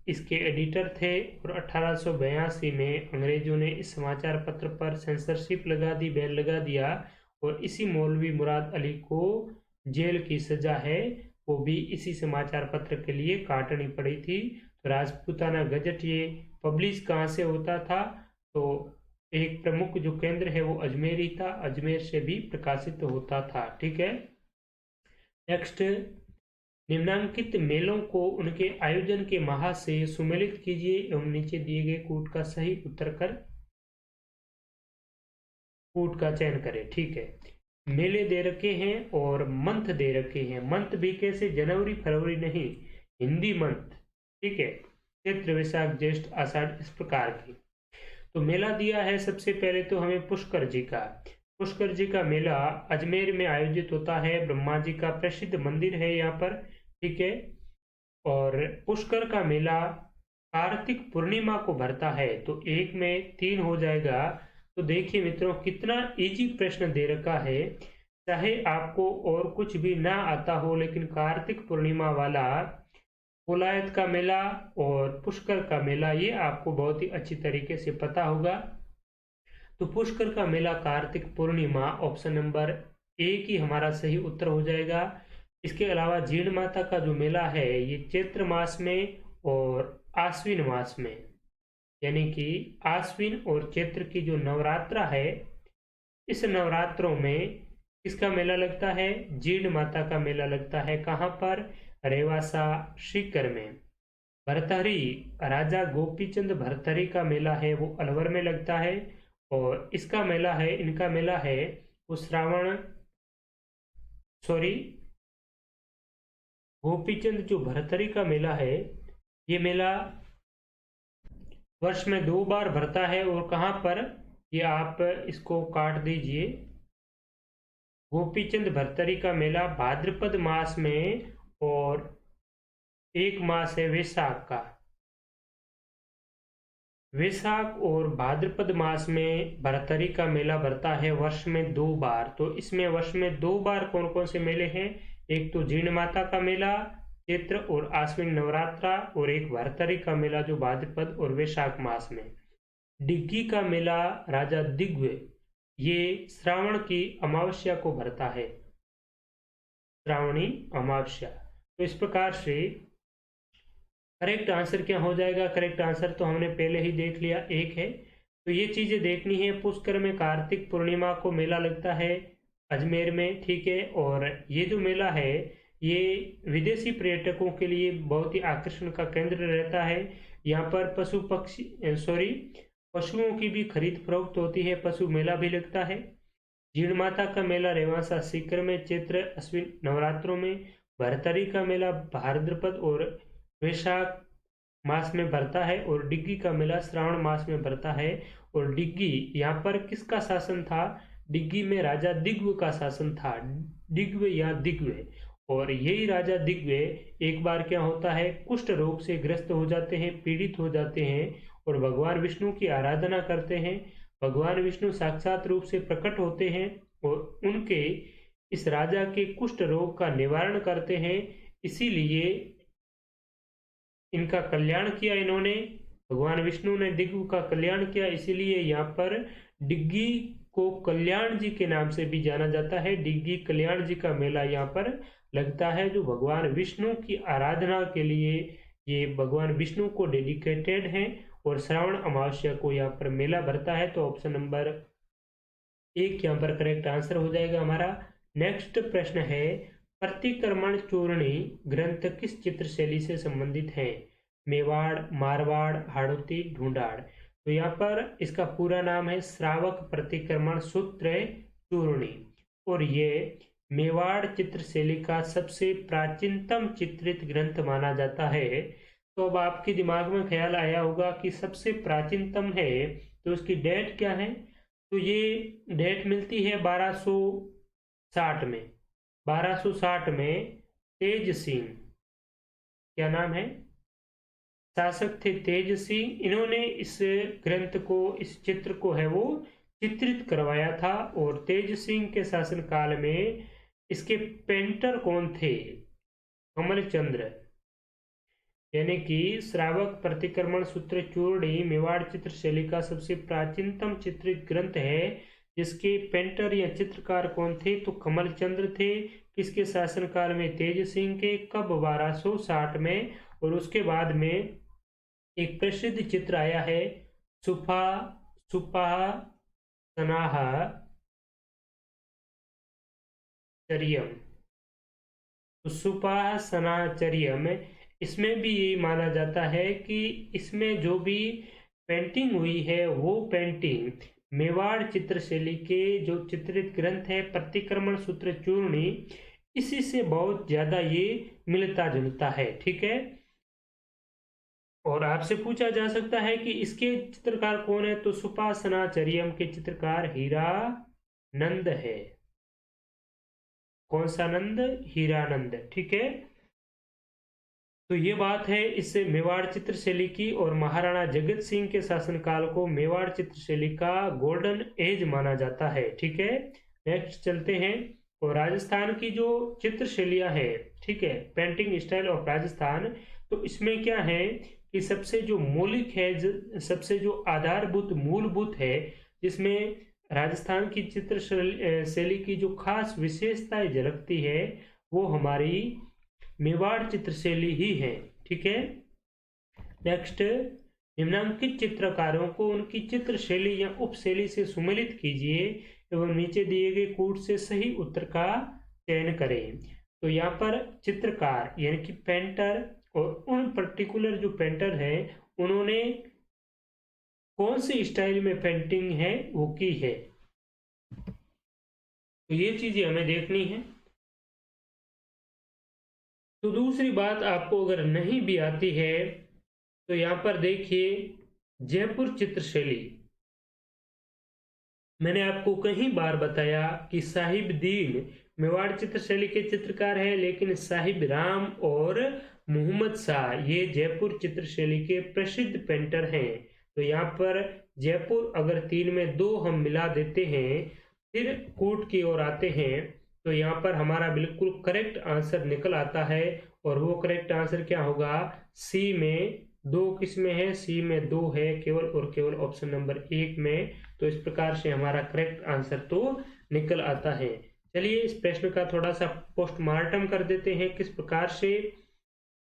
इसके एडिटर थे। और 1882 में अंग्रेजों ने इस समाचार पत्र पर सेंसरशिप लगा दी, बैन लगा दिया, और इसी मौलवी मुराद अली को जेल की सजा है वो भी इसी समाचार पत्र के लिए काटनी पड़ी थी। तो राजपूताना गजट ये पब्लिश कहाँ से होता था, तो एक प्रमुख जो केंद्र है वो अजमेर ही था, अजमेर से भी प्रकाशित होता था। ठीक है। नेक्स्ट, निम्नांकित मेलों को उनके आयोजन के माह से सुमेलित कीजिए एवं नीचे दिए गए कूट का सही उत्तर कर फूड का चयन करें। ठीक है, मेले दे रखे हैं और मंथ दे रखे हैं। मंथ भी कैसे, जनवरी फरवरी नहीं, हिंदी मंथ। ठीक है, चैत्र वैशाख ज्येष्ठ आषाढ़ इस प्रकार की। तो मेला दिया है सबसे पहले तो हमें पुष्कर जी का। पुष्कर जी का मेला अजमेर में आयोजित होता है, ब्रह्मा जी का प्रसिद्ध मंदिर है यहाँ पर। ठीक है, और पुष्कर का मेला कार्तिक पूर्णिमा को भरता है। तो एक में 3 हो जाएगा। तो देखिए मित्रों, कितना इजी प्रश्न दे रखा है। चाहे आपको और कुछ भी ना आता हो, लेकिन कार्तिक पूर्णिमा वाला कोलायत का मेला और पुष्कर का मेला ये आपको बहुत ही अच्छी तरीके से पता होगा। तो पुष्कर का मेला Kartik Purnima, option number A की हमारा सही उत्तर हो जाएगा। इसके अलावा जीण माता का जो मेला है ये चैत्र मास में और आश्विन मास में, यानी कि आश्विन और चैत्र की जो नवरात्रा है, इस नवरात्रों में किसका मेला लगता है, जीण माता का मेला लगता है। कहाँ पर, रेवासा सीकर में। भरथरी, राजा गोपीचंद भरथरी का मेला है वो अलवर में लगता है। और इसका मेला है, इनका मेला है वो गोपीचंद जो भरथरी का मेला है, ये मेला वर्ष में 2 बार भरता है। और कहाँ पर, ये आप इसको काट दीजिए। गोपीचंद भरथरी का मेला भाद्रपद मास में, और एक मास है वैशाख का। वैशाख और भाद्रपद मास में भरथरी का मेला भरता है वर्ष में 2 बार। तो इसमें वर्ष में 2 बार कौन कौन से मेले हैं, एक तो जीण माता का मेला चैत्र और आश्विन नवरात्रा, और एक भरथरी का मेला जो भाद्रपद और वैशाख मास में। डिग्गी का मेला राजा दिग्विजय, ये श्रावण की अमावस्या को भरता है, श्रावणी अमावस्या। तो इस प्रकार से करेक्ट आंसर क्या हो जाएगा, करेक्ट आंसर तो हमने पहले ही देख लिया, एक है। तो ये चीजें देखनी है। पुष्कर में कार्तिक पूर्णिमा को मेला लगता है अजमेर में। ठीक है, और ये जो मेला है ये विदेशी पर्यटकों के लिए बहुत ही आकर्षण का केंद्र रहता है। यहाँ पर पशुओं की भी खरीद फरोख्त होती है, पशु मेला भी लगता है। जीण माता का मेला रेवासा सीकर में चैत्र अश्विन नवरात्रों में। भरथरी का मेला भाद्रपद और वैशाख मास में भरता है, और डिग्गी का मेला श्रावण मास में भरता है। और डिग्गी यहाँ पर किसका शासन था, डिग्गी में राजा दिग्विजय का शासन था, दिग्विजय या दिग्विजय। और यही राजा दिग्विजय एक बार क्या होता है, कुष्ठ रोग से ग्रस्त हो जाते हैं, पीड़ित हो जाते हैं, और भगवान विष्णु की आराधना करते हैं। भगवान विष्णु साक्षात रूप से प्रकट होते हैं और उनके इस राजा के कुष्ठ रोग का निवारण करते हैं। इसीलिए इनका कल्याण किया इन्होंने, भगवान विष्णु ने दिग्विजय का कल्याण किया। इसीलिए यहाँ पर डिग्गी को कल्याण जी के नाम से भी जाना जाता है। डिग्गी कल्याण जी का मेला यहाँ पर लगता है, जो भगवान विष्णु की आराधना के लिए ये भगवान विष्णु को डेडिकेटेड है। और श्रावण अमावस्या को यहाँ पर मेला भरता है। तो ऑप्शन नंबर 1 यहाँ पर करेक्ट आंसर हो जाएगा हमारा। नेक्स्ट प्रश्न है, प्रतिक्रमण चूर्णी ग्रंथ किस चित्र शैली से संबंधित है, मेवाड़, मारवाड़, हाड़ौती, ढूंढाड़। तो यहाँ पर इसका पूरा नाम है श्रावक प्रतिक्रमण सूत्र चूर्णी, और ये मेवाड़ चित्र शैली का सबसे प्राचीनतम चित्रित ग्रंथ माना जाता है। तो अब आपके दिमाग में ख्याल आया होगा कि सबसे प्राचीनतम है तो उसकी डेट क्या है। तो ये डेट मिलती है 1260 में। 1260 में तेज सिंह, क्या नाम है, शासक थे तेज सिंह। इन्होंने इस ग्रंथ को, इस चित्र को है वो चित्रित करवाया था। और तेज सिंह के शासन काल में इसके पेंटर कौन थे, कमलचंद्र। यानी कि श्रावक प्रतिक्रमण सूत्र चूर्णी मेवाड़ चित्र शैली का सबसे प्राचीनतम चित्रित ग्रंथ है, जिसके पेंटर या चित्रकार कौन थे, तो कमलचंद्र थे। किसके शासनकाल में, तेज सिंह के। कब, 1260 में। और उसके बाद में एक प्रसिद्ध चित्र आया है सुपाह सनाचर्यम। तो सुपाह सनाचर्यम, इसमें भी ये माना जाता है कि इसमें जो भी पेंटिंग हुई है वो पेंटिंग मेवाड़ चित्रशैली के जो चित्रित ग्रंथ है प्रतिक्रमण सूत्र चूर्णी, इसी से बहुत ज्यादा ये मिलता जुलता है। ठीक है, और आपसे पूछा जा सकता है कि इसके चित्रकार कौन है, तो सुपासनाचर्यम के चित्रकार हीरानंद है। कौन सा नंद? हीरानंद। ठीक है, तो ये बात है इस मेवाड़ चित्रशैली की। और महाराणा जगत सिंह के शासनकाल को मेवाड़ चित्रशैली का गोल्डन एज माना जाता है। ठीक है, नेक्स्ट चलते हैं। और राजस्थान की जो चित्रशैलियां है, ठीक है, पेंटिंग स्टाइल ऑफ राजस्थान, तो इसमें क्या है कि सबसे जो मौलिक है, सबसे जो आधारभूत मूलभूत है, जिसमें राजस्थान की चित्रशैली की जो खास विशेषताएं झलकती है, वो हमारी मेवाड़ चित्रशैली ही है। ठीक है, नेक्स्ट, निम्नांकित चित्रकारों को उनकी चित्रशैली या उपशैली से सुमेलित कीजिए एवं नीचे दिए गए कूट से सही उत्तर का चयन करें। तो यहाँ पर चित्रकार यानी कि पेंटर, और उन पर्टिकुलर जो पेंटर है उन्होंने कौन सी स्टाइल में पेंटिंग है वो की है, तो ये चीजें हमें देखनी है। तो दूसरी बात, आपको अगर नहीं भी आती है तो यहां पर देखिए जयपुर चित्रशैली, मैंने आपको कई बार बताया कि साहिब दीन मेवाड़ चित्रशैली के चित्रकार है, लेकिन साहिब राम और मोहम्मद शाह ये जयपुर चित्रशैली के प्रसिद्ध पेंटर हैं। तो यहाँ पर जयपुर अगर 3 में 2 हम मिला देते हैं, फिर कूट की ओर आते हैं, तो यहाँ पर हमारा बिल्कुल करेक्ट आंसर निकल आता है। और वो करेक्ट आंसर क्या होगा? सी में 2 किसमें है? सी में 2 है केवल और केवल ऑप्शन नंबर 1 में। तो इस प्रकार से हमारा करेक्ट आंसर तो निकल आता है। चलिए इस प्रश्न का थोड़ा सा पोस्टमार्टम कर देते हैं, किस प्रकार से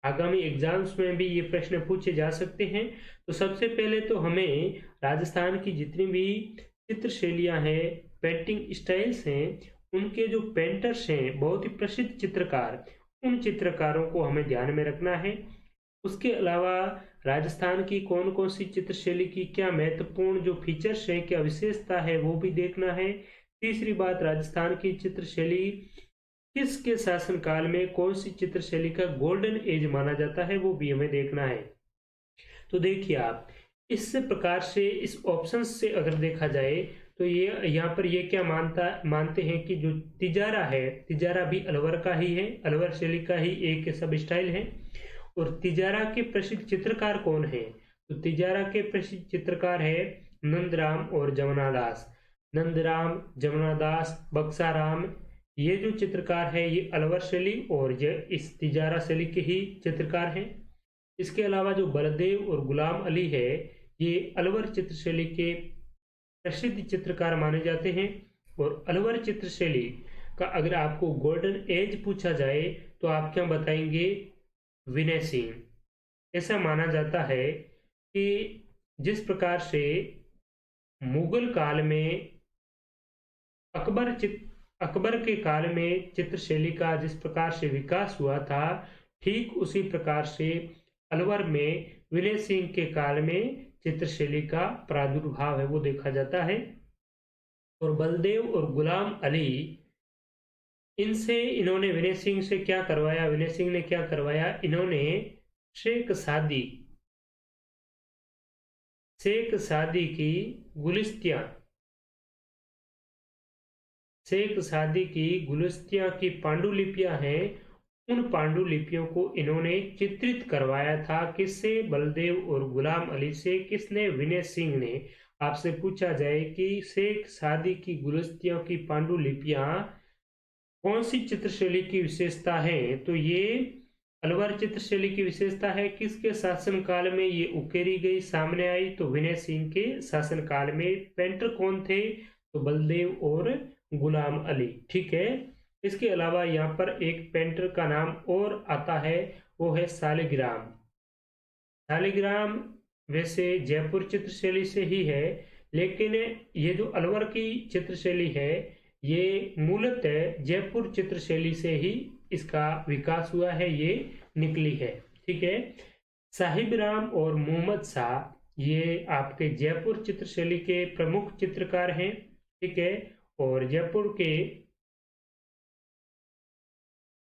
आगामी एग्जाम्स में भी ये प्रश्न पूछे जा सकते हैं। तो सबसे पहले तो हमें राजस्थान की जितनी भी चित्रशैलियां हैं, पेंटिंग स्टाइल्स हैं, उनके जो पेंटर्स हैं, बहुत ही प्रसिद्ध चित्रकार, उन चित्रकारों को हमें ध्यान में रखना है। उसके अलावा राजस्थान की कौन कौन सी चित्रशैली की क्या महत्वपूर्ण जो फीचर्स हैं, क्या विशेषता है, वो भी देखना है। तीसरी बात, राजस्थान की चित्रशैली किसके शासनकाल में कौन सी चित्रशैली का गोल्डन एज माना जाता है, वो भी हमें देखना है। तो देखिए आप इस प्रकार से इस ऑप्शन से अगर देखा जाए तो ये यहाँ पर ये क्या मानते हैं कि जो तिजारा है, तिजारा भी अलवर का ही है, अलवर शैली का ही एक सब स्टाइल है। और तिजारा के प्रसिद्ध चित्रकार कौन है? तो तिजारा के प्रसिद्ध चित्रकार है नंदराम और जमुनादास। नंदराम, जमुनादास, बक्साराम, ये जो चित्रकार है ये अलवर शैली और ये इस तिजारा शैली के ही चित्रकार हैं। इसके अलावा जो बलदेव और गुलाम अली है, ये अलवर चित्रशैली के प्रसिद्ध चित्रकार माने जाते हैं। और अलवर चित्रशैली का अगर आपको गोल्डन एज पूछा जाए तो आप क्या बताएंगे? विनय सिंह। ऐसा माना जाता है कि जिस प्रकार से मुगल काल में अकबर के काल में चित्रशैली का जिस प्रकार से विकास हुआ था, ठीक उसी प्रकार से अलवर में विनय सिंह के काल में चित्रशैली का प्रादुर्भाव है वो देखा जाता है। और बलदेव और गुलाम अली, इन्होंने विनय सिंह से क्या करवाया? विनय सिंह ने क्या करवाया? इन्होंने शेख सादी की गुलिस्तियां की पांडुलिपियां हैं, उन पांडुलिपियों को इन्होंने चित्रित करवाया था। किससे? बलदेव और गुलाम अली से। किसने? विनय सिंह ने। आपसे पूछा जाए कि शेख सादी की गुलिस्तियों की पांडुलिपियां कौन सी चित्रशैली की विशेषता है, तो ये अलवर चित्रशैली की विशेषता है। किसके शासनकाल में ये उकेरी गई, सामने आई? तो विनय सिंह के शासनकाल में। पेंटर कौन थे? तो बलदेव और गुलाम अली। ठीक है, इसके अलावा यहाँ पर एक पेंटर का नाम और आता है, वो है सालिग्राम। सालिग्राम वैसे जयपुर चित्रशैली से ही है, लेकिन ये जो अलवर की चित्रशैली है ये मूलतः जयपुर चित्रशैली से ही इसका विकास हुआ है, ये निकली है। ठीक है, साहिब राम और मोहम्मद शाह, ये आपके जयपुर चित्रशैली के प्रमुख चित्रकार हैं, ठीक है। और जयपुर के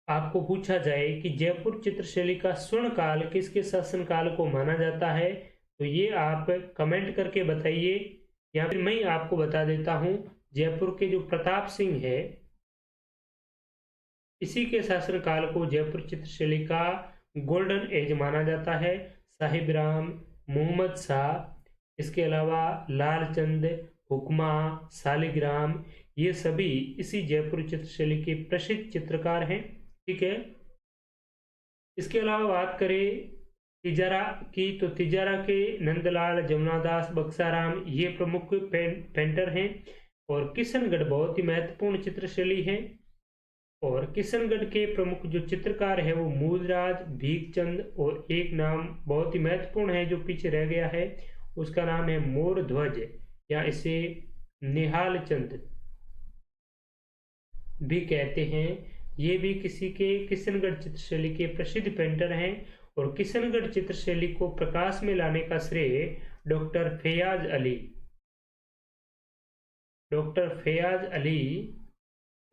आपको पूछा जाए कि जयपुर चित्रशैली का स्वर्ण काल किसके शासनकाल को माना जाता है, तो ये आप कमेंट करके बताइए, या फिर मैं आपको बता देता हूं। जयपुर के जो प्रताप सिंह है, इसी के शासनकाल को जयपुर चित्रशैली का गोल्डन एज माना जाता है। साहिब राम, मोहम्मद शाह, इसके अलावा लालचंद, हुक्मा, शालिग्राम, ये सभी इसी जयपुर चित्रशैली के प्रसिद्ध चित्रकार हैं, ठीक है। इसके अलावा बात करें तिजारा की, तो तिजारा के नंदलाल, जमुनादास, बक्साराम ये प्रमुख पेंटर हैं। और किशनगढ़ बहुत ही महत्वपूर्ण चित्रशैली है। और किशनगढ़ के प्रमुख जो चित्रकार है वो मूलराज, भीखचंद, और एक नाम बहुत ही महत्वपूर्ण है जो पीछे रह गया है, उसका नाम है मोर ध्वज, या इसे निहाल चंद भी कहते हैं। ये भी किसी के किशनगढ़ चित्रशैली के प्रसिद्ध पेंटर हैं। और किशनगढ़ चित्रशैली को प्रकाश में लाने का श्रेय डॉक्टर फैयाज अली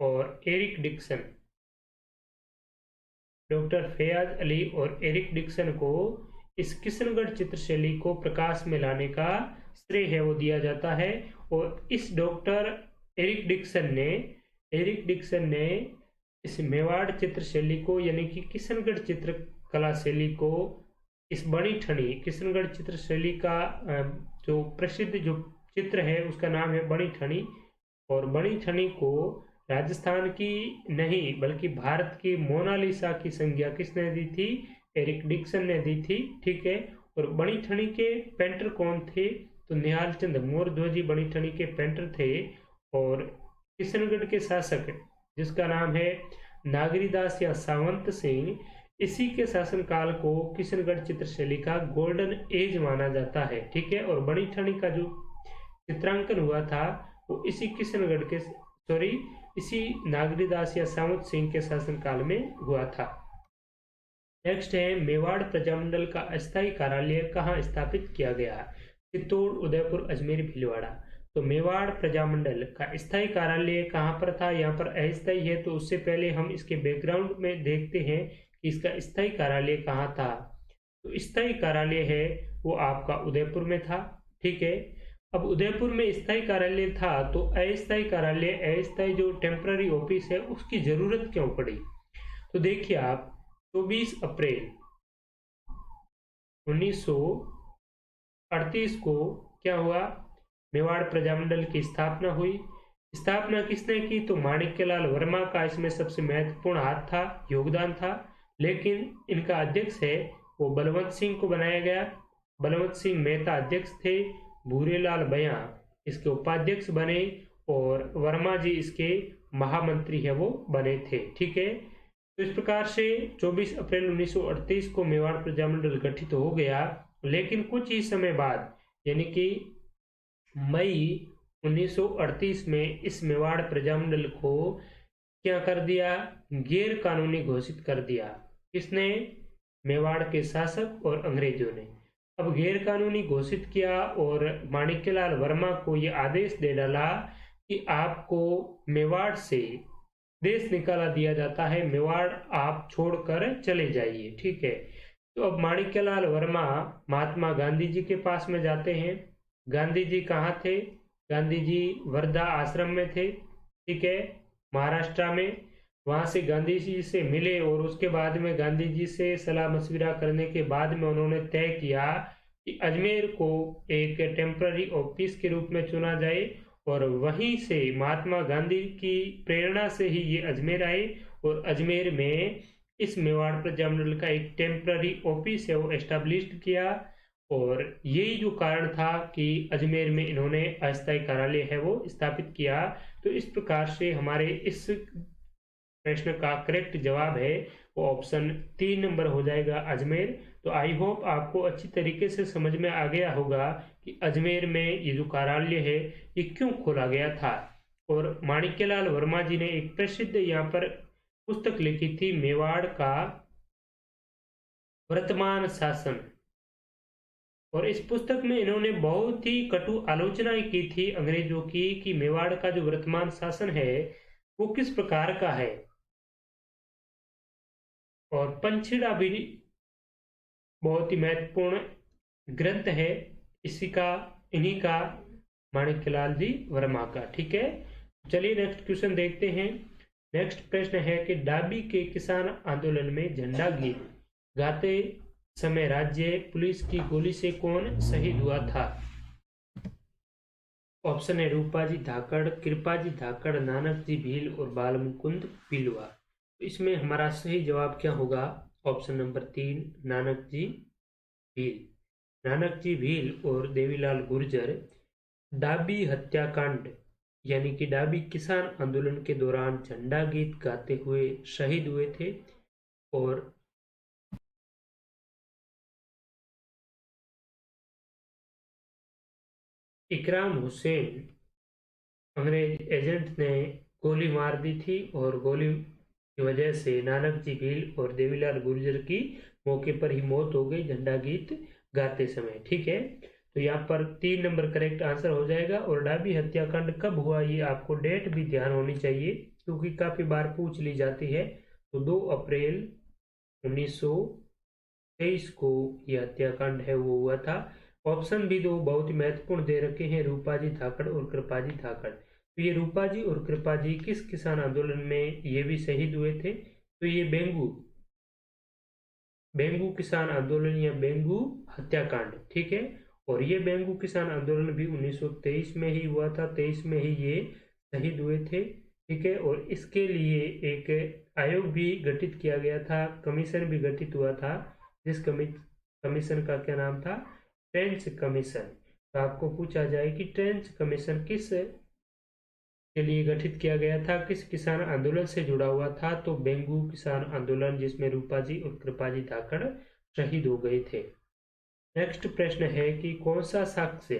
और Eric Dixon, doctor Faiyaz Ali और एरिक डिक्सन को इस किशनगढ़ चित्रशैली को प्रकाश में लाने का श्रेय है वो दिया जाता है। और इस डॉक्टर एरिक डिक्सन ने इस मेवाड़ चित्रशैली को, यानी कि किशनगढ़ चित्रकला शैली को, इस बड़ी ठनी किशनगढ़ चित्रशैली का जो प्रसिद्ध जो चित्र है उसका नाम है बड़ी ठनी। और बड़ी ठनी को राजस्थान की नहीं बल्कि भारत की मोनालिसा की संज्ञा किसने दी थी? एरिक डिक्सन ने दी थी, ठीक है। और बड़ी ठनी के पेंटर कौन थे? तो निहाल चंद मोरध्वजी बड़ी ठनी के पेंटर थे। और किशनगढ़ के शासक जिसका नाम है नागरीदास या सावंत सिंह, इसी के शासनकाल को किशनगढ़ चित्रशैली का गोल्डन एज माना जाता है, ठीक है। और बड़ी ठनी का जो चित्रांकन हुआ था वो इसी नागरीदास या सावंत सिंह के शासनकाल में हुआ था। नेक्स्ट है मेवाड़ प्रजामंडल का अस्थायी कार्यालय कहाँ स्थापित किया गया? चित्तौड़, उदयपुर, अजमेर, भीलवाड़ा। तो मेवाड़ प्रजामंडल का स्थायी कार्यालय कहाँ पर था? यहाँ पर अस्थायी है, तो उससे पहले हम इसके बैकग्राउंड में देखते हैं कि इसका स्थायी कार्यालय कहाँ था। तो स्थायी कार्यालय है वो आपका उदयपुर में था, ठीक है। अब उदयपुर में स्थायी कार्यालय था तो अस्थायी जो टेम्पररी ऑफिस है उसकी जरूरत क्यों पड़ी? तो देखिए आप 24 अप्रैल 1938 को क्या हुआ? मेवाड़ प्रजामंडल की स्थापना हुई। स्थापना किसने की? तो माणिक्यलाल वर्मा का इसमें सबसे महत्वपूर्ण हाथ था, योगदान था। लेकिन इनका अध्यक्ष है वो बलवंत सिंह को बनाया गया। बलवंत सिंह मेहता अध्यक्ष थे, भूरेलाल बयां इसके उपाध्यक्ष बने, और वर्मा जी इसके महामंत्री है वो बने थे, ठीक है। तो इस प्रकार से 24 अप्रैल 1938 को मेवाड़ प्रजामंडल गठित हो गया। लेकिन कुछ ही समय बाद यानी कि मई 1938 में इस मेवाड़ प्रजामंडल को क्या कर दिया? गैर कानूनी घोषित कर दिया। किसने? मेवाड़ के शासक और अंग्रेजों ने। अब गैर कानूनी घोषित किया और माणिक्यलाल वर्मा को यह आदेश दे डाला कि आपको मेवाड़ से देश निकाला दिया जाता है, मेवाड़ आप छोड़कर चले जाइए, ठीक है। तो अब माणिक्यलाल वर्मा महात्मा गांधी जी के पास में जाते हैं। गांधी जी कहाँ थे? गांधी जी वर्धा आश्रम में थे, ठीक है, महाराष्ट्र में। वहां से गांधी जी से मिले और उसके बाद में गांधी जी से सलाह मशविरा करने के बाद में उन्होंने तय किया कि अजमेर को एक टेम्पररी ऑफिस के रूप में चुना जाए। और वहीं से महात्मा गांधी की प्रेरणा से ही ये अजमेर आए और अजमेर में इस मेवाड़ प्रजामंडल का एक टेम्पररी ऑफिस है वो एस्टेब्लिश्ड किया। और यही जो कारण था कि अजमेर में इन्होंने अस्थायी कार्यालय है वो स्थापित किया। तो इस प्रकार से हमारे इस प्रश्न का करेक्ट जवाब है वो ऑप्शन 3 नंबर हो जाएगा, अजमेर। तो आई होप आपको अच्छी तरीके से समझ में आ गया होगा कि अजमेर में ये जो कार्यालय है ये क्यों खोला गया था। और माणिक्यलाल वर्मा जी ने एक प्रसिद्ध यहाँ पर पुस्तक लिखी थी, मेवाड़ का वर्तमान शासन, और इस पुस्तक में इन्होंने बहुत ही कटु आलोचनाएं की थी अंग्रेजों की कि मेवाड़ का जो वर्तमान शासन है वो किस प्रकार का है। और पंछीड़ा भी बहुत ही महत्वपूर्ण ग्रंथ है इसी का, इन्हीं का, माणिक्यलाल जी वर्मा का। ठीक है, चलिए नेक्स्ट क्वेश्चन देखते हैं। नेक्स्ट प्रश्न है कि डाबी के किसान आंदोलन में झंडा गीत गाते समय राज्य पुलिस की गोली से कौन शहीद हुआ था? ऑप्शन है रूपाजी धाकड़, कृपाजी धाकड़, नानक जी भील और बाल मुकुंद पिलवा। तो इसमें हमारा सही जवाब क्या होगा? Option number 3, Nanak ji Bhil. नानक जी भील और देवीलाल गुर्जर डाबी हत्याकांड यानी कि डाबी किसान आंदोलन के दौरान झंडा गीत गाते हुए शहीद हुए थे। और इकराम हुसैन अंग्रेज एजेंट ने गोली मार दी थी और गोली की वजह से नानक जी भील और देवीलाल गुर्जर की मौके पर ही मौत हो गई झंडा गीत गाते समय। ठीक है, तो यहाँ पर 3 नंबर करेक्ट आंसर हो जाएगा। और डाबी हत्याकांड कब हुआ ये आपको डेट भी ध्यान होनी चाहिए क्योंकि काफी बार पूछ ली जाती है। तो 2 अप्रैल 1923 को यह हत्याकांड है वो हुआ था। ऑप्शन भी 2 बहुत ही महत्वपूर्ण दे रखे हैं, रूपाजी धाकड़ और कृपाजी धाकड़। तो ये रूपाजी और कृपाजी किस किसान आंदोलन में ये भी शहीद हुए थे? तो ये बेंगू किसान आंदोलन या बेंगू हत्याकांड। ठीक है, और ये बेंगू किसान आंदोलन भी 1923 में ही हुआ था, 23 में ही ये शहीद हुए थे। ठीक है, और इसके लिए एक आयोग भी गठित किया गया था, कमीशन भी गठित हुआ था, जिस कमीशन का क्या नाम था? Trench commission. तो आपको पूछा जाए कि ट्रेंच कमीशन किस के लिए गठित किया गया था, किस किसान आंदोलन से जुड़ा हुआ था? तो बेंगू किसान आंदोलन, जिसमें रूपाजी और कृपाजी धाकड़ शहीद हो गए थे। नेक्स्ट प्रश्न है कि कौन सा साक्ष्य,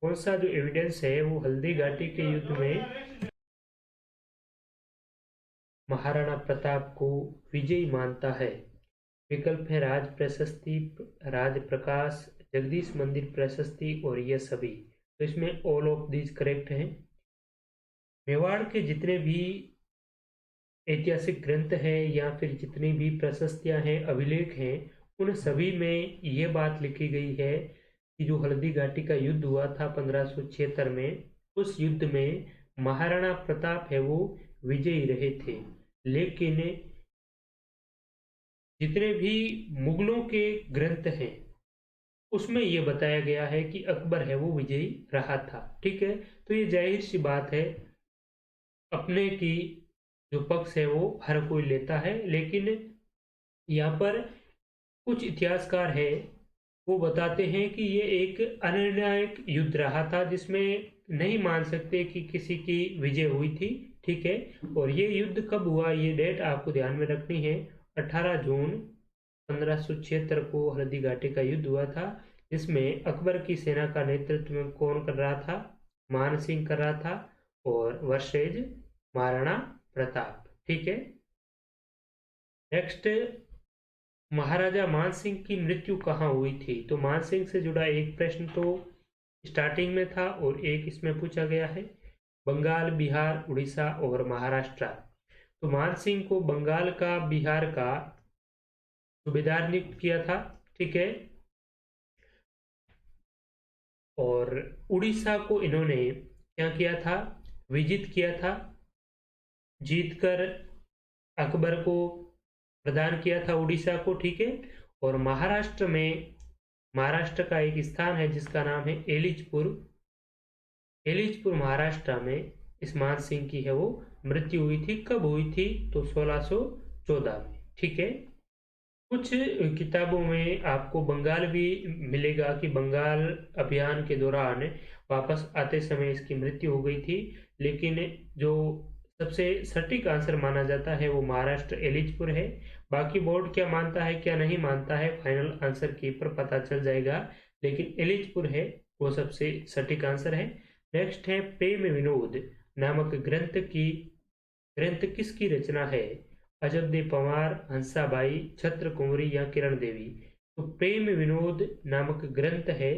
कौन सा जो एविडेंस है वो हल्दी घाटी के युद्ध में महाराणा प्रताप को विजयी मानता है? विकल्प है राज प्रशस्ति, राज प्रकाश, जगदीश मंदिर प्रशस्ति और ये सभी। तो इसमें ऑल ऑफ दीज करेक्ट हैं। मेवाड़ के जितने भी ऐतिहासिक ग्रंथ हैं या फिर जितनी भी प्रशस्तियां हैं, अभिलेख हैं, उन सभी में ये बात लिखी गई है कि जो हल्दी घाटी का युद्ध हुआ था 1576 में, उस युद्ध में महाराणा प्रताप है वो विजयी रहे थे। लेकिन जितने भी मुगलों के ग्रंथ हैं उसमें यह बताया गया है कि अकबर है वो विजयी रहा था। ठीक है, तो ये जाहिर सी बात है, अपने की जो पक्ष है वो हर कोई लेता है। लेकिन यहाँ पर कुछ इतिहासकार है वो बताते हैं कि ये एक अनिर्णायक युद्ध रहा था जिसमें नहीं मान सकते कि किसी की विजय हुई थी। ठीक है, और ये युद्ध कब हुआ ये डेट आपको ध्यान में रखनी है। 18 जून 1576 को हल्दी घाटी का युद्ध हुआ था, जिसमें अकबर की सेना का नेतृत्व कौन कर रहा था? मान सिंह कर रहा था और वर्सेज महाराणा प्रताप। ठीक है, नेक्स्ट, महाराजा मानसिंह की मृत्यु कहाँ हुई थी? तो मानसिंह से जुड़ा एक प्रश्न तो स्टार्टिंग में था और एक इसमें पूछा गया है, बंगाल, बिहार, उड़ीसा और महाराष्ट्र। तो मानसिंह को बंगाल का, बिहार का सूबेदार नियुक्त किया था। ठीक है, और उड़ीसा को इन्होंने क्या किया था? विजित किया था, जीतकर अकबर को प्रदान किया था उड़ीसा को। ठीक है, और महाराष्ट्र में, महाराष्ट्र का एक स्थान है जिसका नाम है एलिचपुर। एलिचपुर महाराष्ट्र में इस मान सिंह की है वो मृत्यु हुई थी। कब हुई थी? तो 1614 में। ठीक है, कुछ किताबों में आपको बंगाल भी मिलेगा कि बंगाल अभियान के दौरान वापस आते समय इसकी मृत्यु हो गई थी, लेकिन जो सबसे सटीक आंसर माना जाता है वो महाराष्ट्र एलिचपुर है। बाकी बोर्ड क्या मानता है क्या नहीं मानता है, फाइनल आंसर की पर पता चल जाएगा, लेकिन एलिचपुर है वो सबसे सटीक आंसर है। नेक्स्ट है, प्रेम विनोद नामक ग्रंथ किसकी रचना है? अजब दे पंवार, हंसाबाई, छत्र कुंवरी या किरण देवी। तो प्रेम विनोद नामक ग्रंथ है,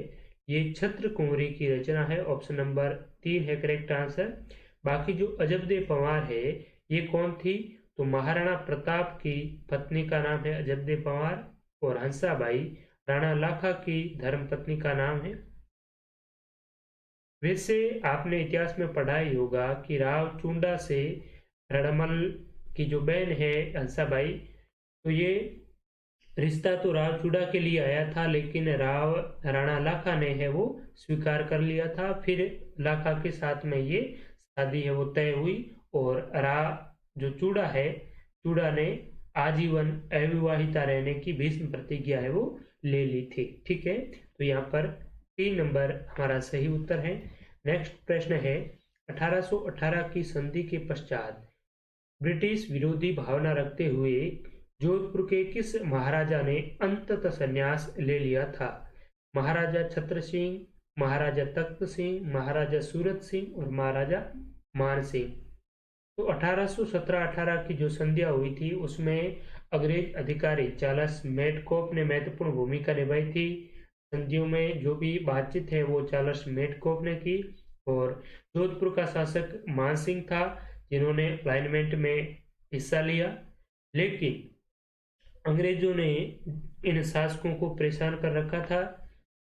ये छत्र कुंवरी की रचना है। ऑप्शन नंबर 3 है करेक्ट आंसर। बाकी जो अजबदे पंवार है ये कौन थी, तो महाराणा प्रताप की पत्नी का नाम है अजबदे पंवार, और हंसाबाई राणा लाखा की धर्मपत्नी का नाम है। वैसे आपने इतिहास में पढ़ा ही होगा कि राव चुंडा से रड़मल की जो बहन है हंसाबाई, तो ये रिश्ता तो राव चुंडा के लिए आया था, लेकिन राव राणा लाखा ने है वो स्वीकार कर लिया था। फिर लाखा के साथ में ये शादी है वो तय हुई, और जो चूड़ा है, चूड़ा ने आजीवन अविवाहिता रहने की भीष्म प्रतिज्ञा है वो ले ली थी। ठीक है, तो यहाँ पर 3 नंबर हमारा सही उत्तर है। नेक्स्ट प्रश्न है, 1818 की संधि के पश्चात ब्रिटिश विरोधी भावना रखते हुए जोधपुर के किस महाराजा ने अंततः संन्यास ले लिया था? महाराजा छत्र सिंह, महाराजा तख्त सिंह, महाराजा सूरत सिंह और महाराजा मान सिंह। तो 1817-18 की जो संध्या हुई थी उसमें अंग्रेज अधिकारी चार्ल्स मेडकॉफ ने महत्वपूर्ण भूमिका निभाई थी। संधियों में जो भी बातचीत है वो चार्ल्स मेडकॉफ ने की, और जोधपुर का शासक मान सिंह था जिन्होंने अलाइनमेंट में हिस्सा लिया। लेकिन अंग्रेजों ने इन शासकों को परेशान कर रखा था।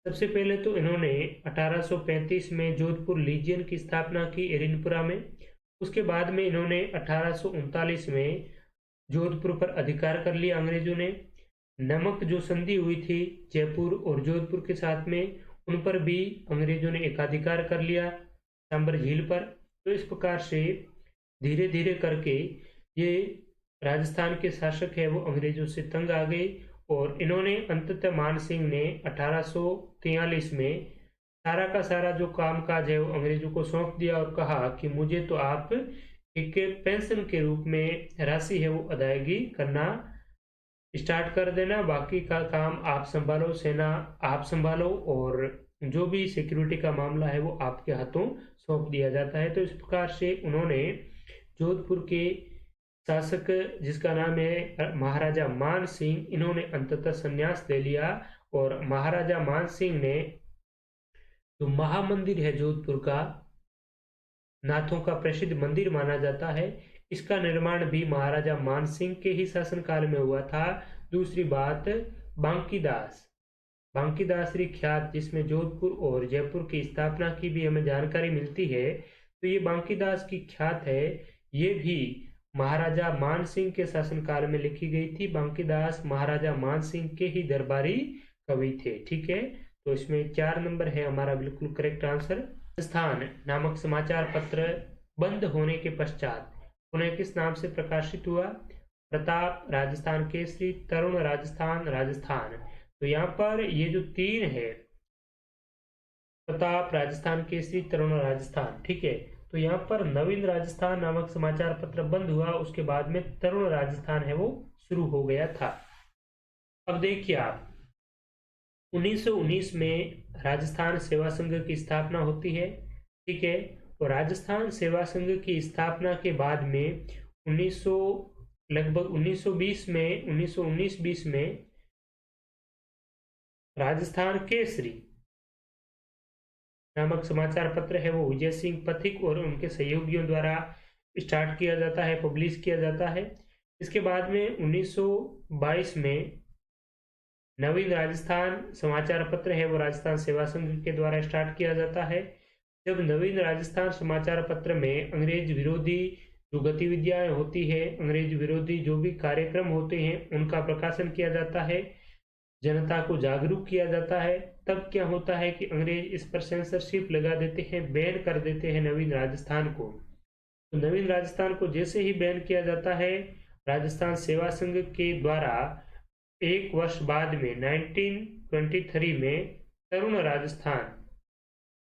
सबसे पहले तो इन्होंने 1835 में जोधपुर लीजियन की स्थापना की एरिनपुरा में। उसके बाद में इन्होंने 1839 में जोधपुर पर अधिकार कर लिया अंग्रेजों ने। नमक जो संधि हुई थी जयपुर और जोधपुर के साथ में, उन पर भी अंग्रेजों ने एकाधिकार कर लिया सांबर झील पर। तो इस प्रकार से धीरे धीरे करके ये राजस्थान के शासक है वो अंग्रेजों से तंग आ गए, और इन्होंने अंततः मान सिंह ने 1843 में सारा का सारा जो कामकाज है वो अंग्रेजों को सौंप दिया और कहा कि मुझे तो आप एक पेंशन के रूप में राशि है वो अदायगी करना स्टार्ट कर देना, बाकी का काम आप संभालो, सेना आप संभालो, और जो भी सिक्योरिटी का मामला है वो आपके हाथों सौंप दिया जाता है। तो इस प्रकार से उन्होंने जोधपुर के शासक जिसका नाम है महाराजा मान सिंह, इन्होंने अंततः संन्यास ले लिया, और महाराजा मान सिंह ने जो महामंदिर है जोधपुर का, नाथों का प्रसिद्ध मंदिर माना जाता है, इसका निर्माण भी महाराजा मान सिंह के ही शासनकाल में हुआ था। दूसरी बात, बांकीदासरी ख्यात जिसमें जोधपुर और जयपुर की स्थापना की भी हमें जानकारी मिलती है, तो ये बांकीदास की ख्यात है, ये भी महाराजा मान सिंह के शासनकाल में लिखी गई थी। बांकीदास महाराजा मान सिंह के ही दरबारी कवि थे। ठीक है, तो इसमें 4 नंबर है हमारा बिल्कुल करेक्ट आंसर। राजस्थान नामक समाचार पत्र बंद होने के पश्चात पुनः किस नाम से प्रकाशित हुआ? प्रताप, राजस्थान केसरी, तरुण राजस्थान, राजस्थान। तो यहाँ पर ये जो 3 है, प्रताप, राजस्थान केसरी, तरुण राजस्थान, ठीक है, तो यहाँ पर नवीन राजस्थान नामक समाचार पत्र बंद हुआ, उसके बाद में तरुण राजस्थान है वो शुरू हो गया था। अब देखिए आप, 1919 में राजस्थान सेवा संघ की स्थापना होती है। ठीक है, और राजस्थान सेवा संघ की स्थापना के बाद में लगभग 1919-20 में राजस्थान केसरी नामक समाचार पत्र है वो विजय सिंह पथिक और उनके सहयोगियों द्वारा स्टार्ट किया जाता है, पब्लिश किया जाता है। इसके बाद में 1922 में नवीन राजस्थान समाचार पत्र है वो राजस्थान सेवा संघ के द्वारा स्टार्ट किया जाता है। जब नवीन राजस्थान समाचार पत्र में अंग्रेज विरोधी जो गतिविधियां होती है, अंग्रेज विरोधी जो भी कार्यक्रम होते हैं, उनका प्रकाशन किया जाता है, जनता को जागरूक किया जाता है, तब क्या होता है कि अंग्रेज इस पर सेंसरशिप लगा देते हैं, बैन कर देते हैं नवीन राजस्थान को। तो नवीन राजस्थान को जैसे ही बैन किया जाता है, राजस्थान सेवा संघ के द्वारा 1 वर्ष बाद में 1923 में तरुण राजस्थान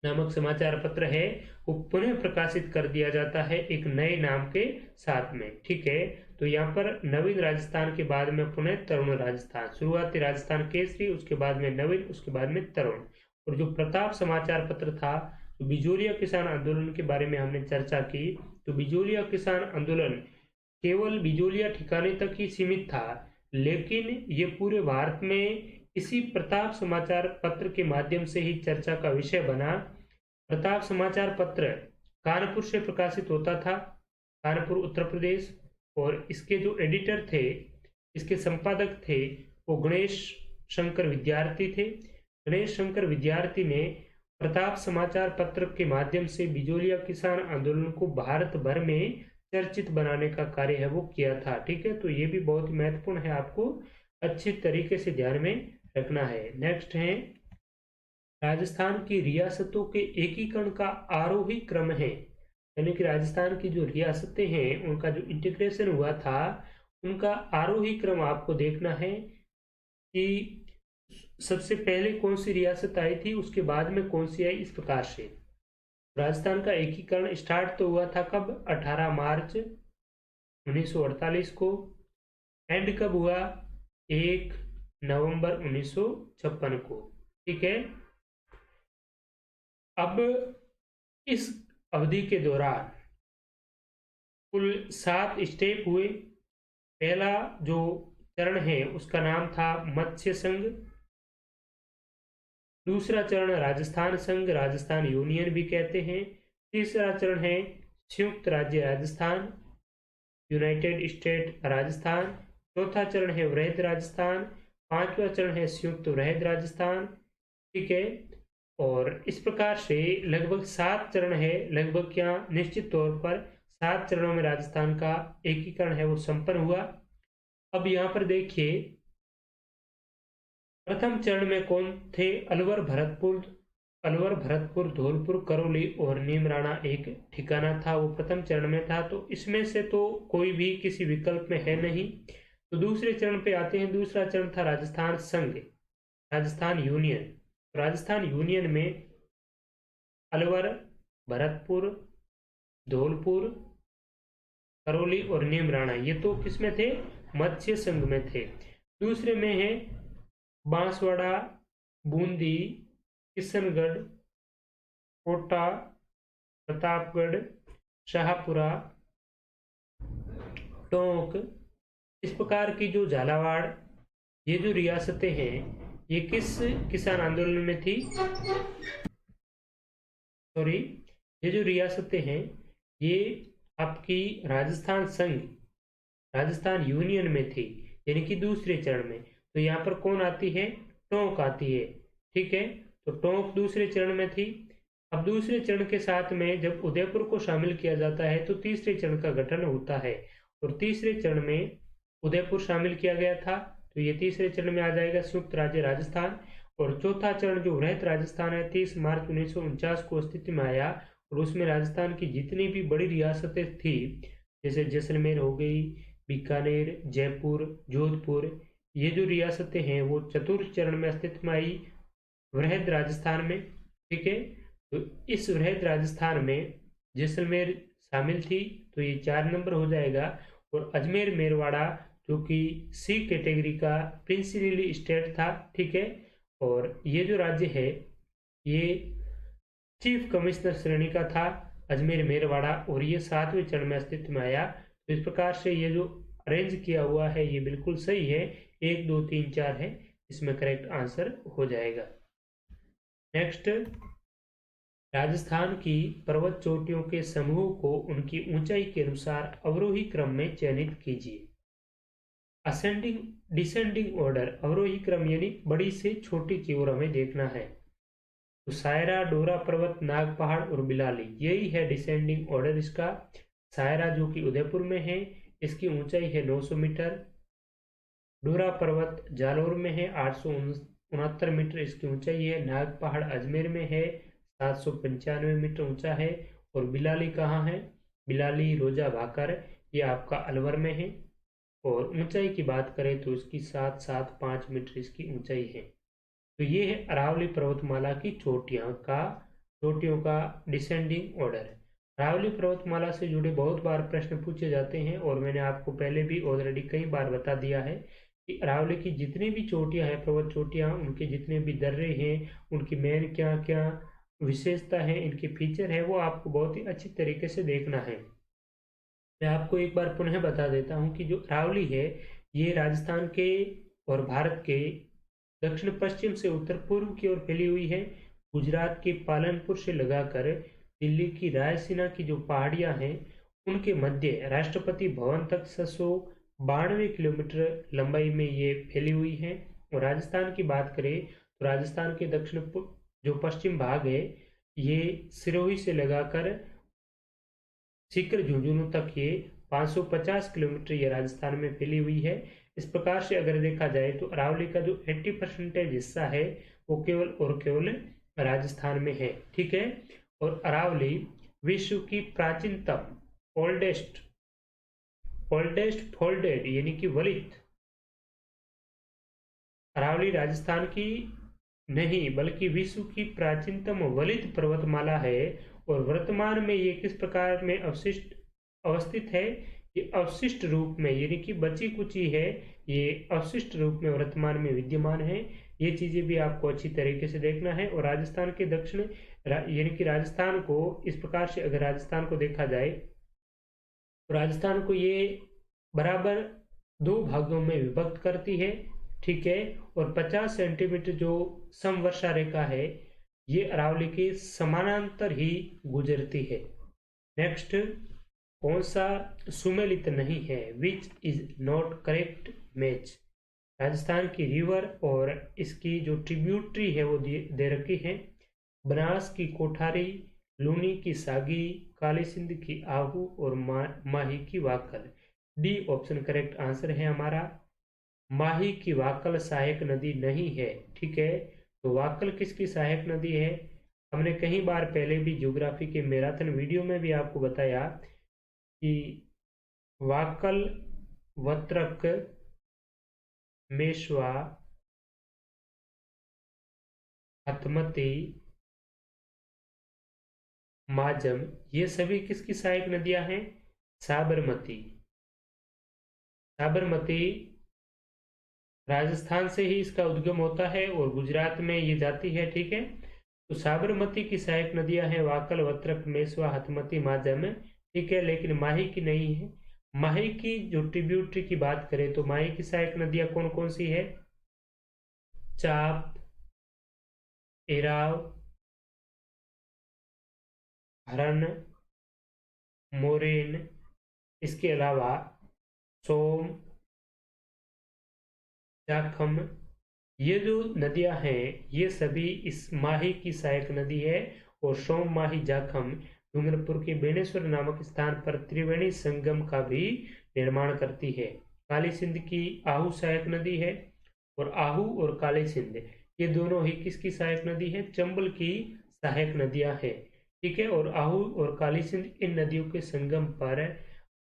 नामक समाचार पत्र है वो पुनः प्रकाशित कर दिया जाता है एक नए नाम के साथ में। ठीक है, तो यहाँ पर नवीन राजस्थान के बाद में पुनः तरुण राजस्थान, शुरुआती राजस्थान केसरी, उसके बाद में नवीन, उसके बाद में तरुण। और जो प्रताप समाचार पत्र था, तो बिजोलिया किसान आंदोलन के बारे में हमने चर्चा की। तो बिजोलिया किसान आंदोलन केवल बिजोलिया ठिकाने तक ही सीमित था, लेकिन ये पूरे भारत में इसी प्रताप समाचार पत्र के माध्यम से ही चर्चा का विषय बना। प्रताप समाचार पत्र कानपुर से प्रकाशित होता था, कानपुर उत्तर प्रदेश, और इसके जो एडिटर थे, इसके संपादक थे, वो गणेश शंकर विद्यार्थी थे। गणेश शंकर विद्यार्थी ने प्रताप समाचार पत्र के माध्यम से बिजोलिया किसान आंदोलन को भारत भर में चर्चित बनाने का कार्य है वो किया था। ठीक है, तो ये भी बहुत महत्वपूर्ण है, आपको अच्छी तरीके से ध्यान में रखना है। नेक्स्ट है, राजस्थान की रियासतों के एकीकरण का आरोही क्रम है, यानी कि राजस्थान की जो रियासतें हैं उनका जो इंटीग्रेशन हुआ था उनका आरोही क्रम आपको देखना है कि सबसे पहले कौन सी रियासत आई थी, उसके बाद में कौन सी आई, इस प्रकार से। राजस्थान का एकीकरण स्टार्ट तो हुआ था कब, 18 मार्च 1948 को। एंड कब हुआ, 1 नवंबर 1956 को। ठीक है, अब इस अवधि के दौरान कुल 7 स्टेप हुए। पहला जो चरण है उसका नाम था मत्स्य संघ, दूसरा चरण राजस्थान संघ, राजस्थान यूनियन भी कहते हैं, तीसरा चरण है संयुक्त राज्य राजस्थान, यूनाइटेड स्टेट राजस्थान, चौथा चरण है वृहद राजस्थान, पांचवा चरण है संयुक्त वृहद राजस्थान। ठीक है, और इस प्रकार से लगभग 7 चरण है, लगभग क्या निश्चित तौर पर 7 चरणों में राजस्थान का एकीकरण है वो संपन्न हुआ। अब यहाँ पर देखिए, प्रथम चरण में कौन थे, अलवर भरतपुर, धौलपुर, करौली और नीमराणा एक ठिकाना था, वो प्रथम चरण में था। तो इसमें से तो कोई भी किसी विकल्प में है नहीं। तो दूसरे चरण पे आते हैं। दूसरा चरण था राजस्थान संघ, राजस्थान यूनियन। राजस्थान यूनियन में अलवर, भरतपुर, धौलपुर, करौली और नीमराणा ये तो किसमें थे, मत्स्य संघ में थे। दूसरे में है बांसवाड़ा, बूंदी, किशनगढ़, कोटा, प्रतापगढ़, शाहपुरा, टोंक, इस प्रकार की जो झालावाड़, ये जो रियासतें हैं ये किस किसान आंदोलन में थी, सॉरी, ये जो रियासतें हैं ये आपकी राजस्थान संघ, राजस्थान यूनियन में थी, यानी कि दूसरे चरण में। तो यहाँ पर कौन आती है, टोंक आती है। ठीक है, तो टोंक दूसरे चरण में थी। अब दूसरे चरण के साथ में जब उदयपुर को शामिल किया जाता है तो तीसरे चरण का गठन होता है, और तीसरे चरण में उदयपुर शामिल किया गया था, तो ये तीसरे चरण में आ जाएगा संयुक्त राज्य राजस्थान। और चौथा चरण जो वृहद राजस्थान है 30 मार्च 1949 को अस्तित्व में आया, और उसमें राजस्थान की जितनी भी बड़ी रियासतें थी, जैसे जैसलमेर हो गई, बीकानेर, जयपुर, जोधपुर, ये जो रियासतें हैं वो चतुर्थ चरण में अस्तित्व में आई वृहद राजस्थान में। ठीक है, तो इस वृहद राजस्थान में जैसलमेर शामिल थी, तो ये 4 नंबर हो जाएगा। और अजमेर मेरवाड़ा जो कि सी कैटेगरी का प्रिंसिपली स्टेट था। ठीक है, और ये जो राज्य है ये चीफ कमिश्नर श्रेणी का था, अजमेर मेरवाड़ा, और ये 7वें चरण में अस्तित्व में आया। तो इस प्रकार से ये जो अरेंज किया हुआ है ये बिल्कुल सही है, 1 2 3 4 है, इसमें करेक्ट आंसर हो जाएगा। नेक्स्ट, राजस्थान की पर्वत चोटियों के समूह को उनकी ऊंचाई के अनुसार अवरोही क्रम में चयनित कीजिए। असेंडिंग डिसेंडिंग ऑर्डर, अवरोही क्रम यानी बड़ी से छोटी की ओर हमें देखना है। तो सायरा, डोरा पर्वत, नाग पहाड़ और बिलाली, यही है डिसेंडिंग ऑर्डर इसका। सायरा जो कि उदयपुर में है, इसकी ऊंचाई है 900 मीटर। डोरा पर्वत जालौर में है, 869 मीटर इसकी ऊंचाई है। नाग पहाड़ अजमेर में है, 795 मीटर ऊंचा है। और बिलाली कहाँ है, बिलाली रोजा भाकर, ये आपका अलवर में है। और ऊंचाई की बात करें तो इसकी 775 मीटर इसकी ऊंचाई है। तो ये है अरावली पर्वतमाला की चोटियों का डिसेंडिंग ऑर्डर। अरावली पर्वतमाला से जुड़े बहुत बार प्रश्न पूछे जाते हैं, और मैंने आपको पहले भी ऑलरेडी कई बार बता दिया है कि अरावली की जितनी भी चोटियां हैं, पर्वत चोटियां, उनके जितने भी दर्रे हैं, उनकी मेन क्या क्या विशेषता है, इनके फीचर है, वो आपको बहुत ही अच्छी तरीके से देखना है। मैं आपको एक बार पुनः बता देता हूँ कि जो अरावली है ये राजस्थान के और भारत के दक्षिण पश्चिम से उत्तर पूर्व की ओर फैली हुई है। गुजरात के पालनपुर से लगाकर दिल्ली की रायसीना की जो पहाड़ियां हैं उनके मध्य राष्ट्रपति भवन तक 692 किलोमीटर लंबाई में ये फैली हुई है। और राजस्थान की बात करें तो राजस्थान के दक्षिण जो पश्चिम भाग है ये सिरोही से लगाकर सीकर झुंझुनू तक ये 550 किलोमीटर ये राजस्थान में फैली हुई है। इस प्रकार से अगर देखा जाए तो अरावली का जो 80% हिस्सा है वो केवल और केवल राजस्थान में है। ठीक है। और अरावली विश्व की प्राचीनतम ओल्डेस्ट फोल्डेड यानी कि वलित, अरावली राजस्थान की नहीं बल्कि विश्व की प्राचीनतम वलित पर्वतमाला है। और वर्तमान में ये किस प्रकार में अवस्थित है? ये अवशिष्ट रूप में यानी कि बची कुची है, ये अवशिष्ट रूप में वर्तमान में विद्यमान है। ये चीजें भी आपको अच्छी तरीके से देखना है। और राजस्थान के दक्षिण यानी कि राजस्थान को इस प्रकार से अगर राजस्थान को देखा जाए तो राजस्थान को ये बराबर 2 भागों में विभक्त करती है। ठीक है। और 50 सेंटीमीटर जो समवर्षा रेखा है ये अरावली के समानांतर ही गुजरती है। नेक्स्ट, कौन सा सुमेलित नहीं है? Which is not correct match? Rajasthan की रिवर और इसकी जो ट्रिब्यूटरी है वो दे रखी है। बनास की कोठारी, लूनी की सागी, काली सिंध की आहू और माही की Wakal. D option correct answer है हमारा। माही की वाकल सहायक नदी नहीं है। ठीक है। तो वाकल किसकी सहायक नदी है? हमने कई बार पहले भी ज्योग्राफी के मैराथन वीडियो में भी आपको बताया कि वाकल, वत्रक, मेश्वा, हथमती, माजम ये सभी किसकी सहायक नदियां हैं? साबरमती। साबरमती राजस्थान से ही इसका उद्गम होता है और गुजरात में ये जाती है। ठीक है। तो साबरमती की सहायक नदियां हैं वाकल, वत्रक, मेस्वा, हथमती, माजम। ठीक है। लेकिन माही की नहीं है। माही की जो ट्रिब्यूटरी की बात करें तो माही की सहायक नदियां कौन कौन सी है? चाप, एराव, हरन, मोरेन, इसके अलावा सोम, जाखम, ये जो नदियां हैं ये सभी इस माही की सहायक नदी है। और सोम, माही, जाखम डूंगरपुर के बेणेश्वर नामक स्थान पर त्रिवेणी संगम का भी निर्माण करती है। काली सिंध की आहू सहायक नदी है। और आहू और काली सिंध ये दोनों ही किसकी सहायक नदी है? चंबल की सहायक नदियां हैं। ठीक है। और आहू और काली सिंध इन नदियों के संगम पर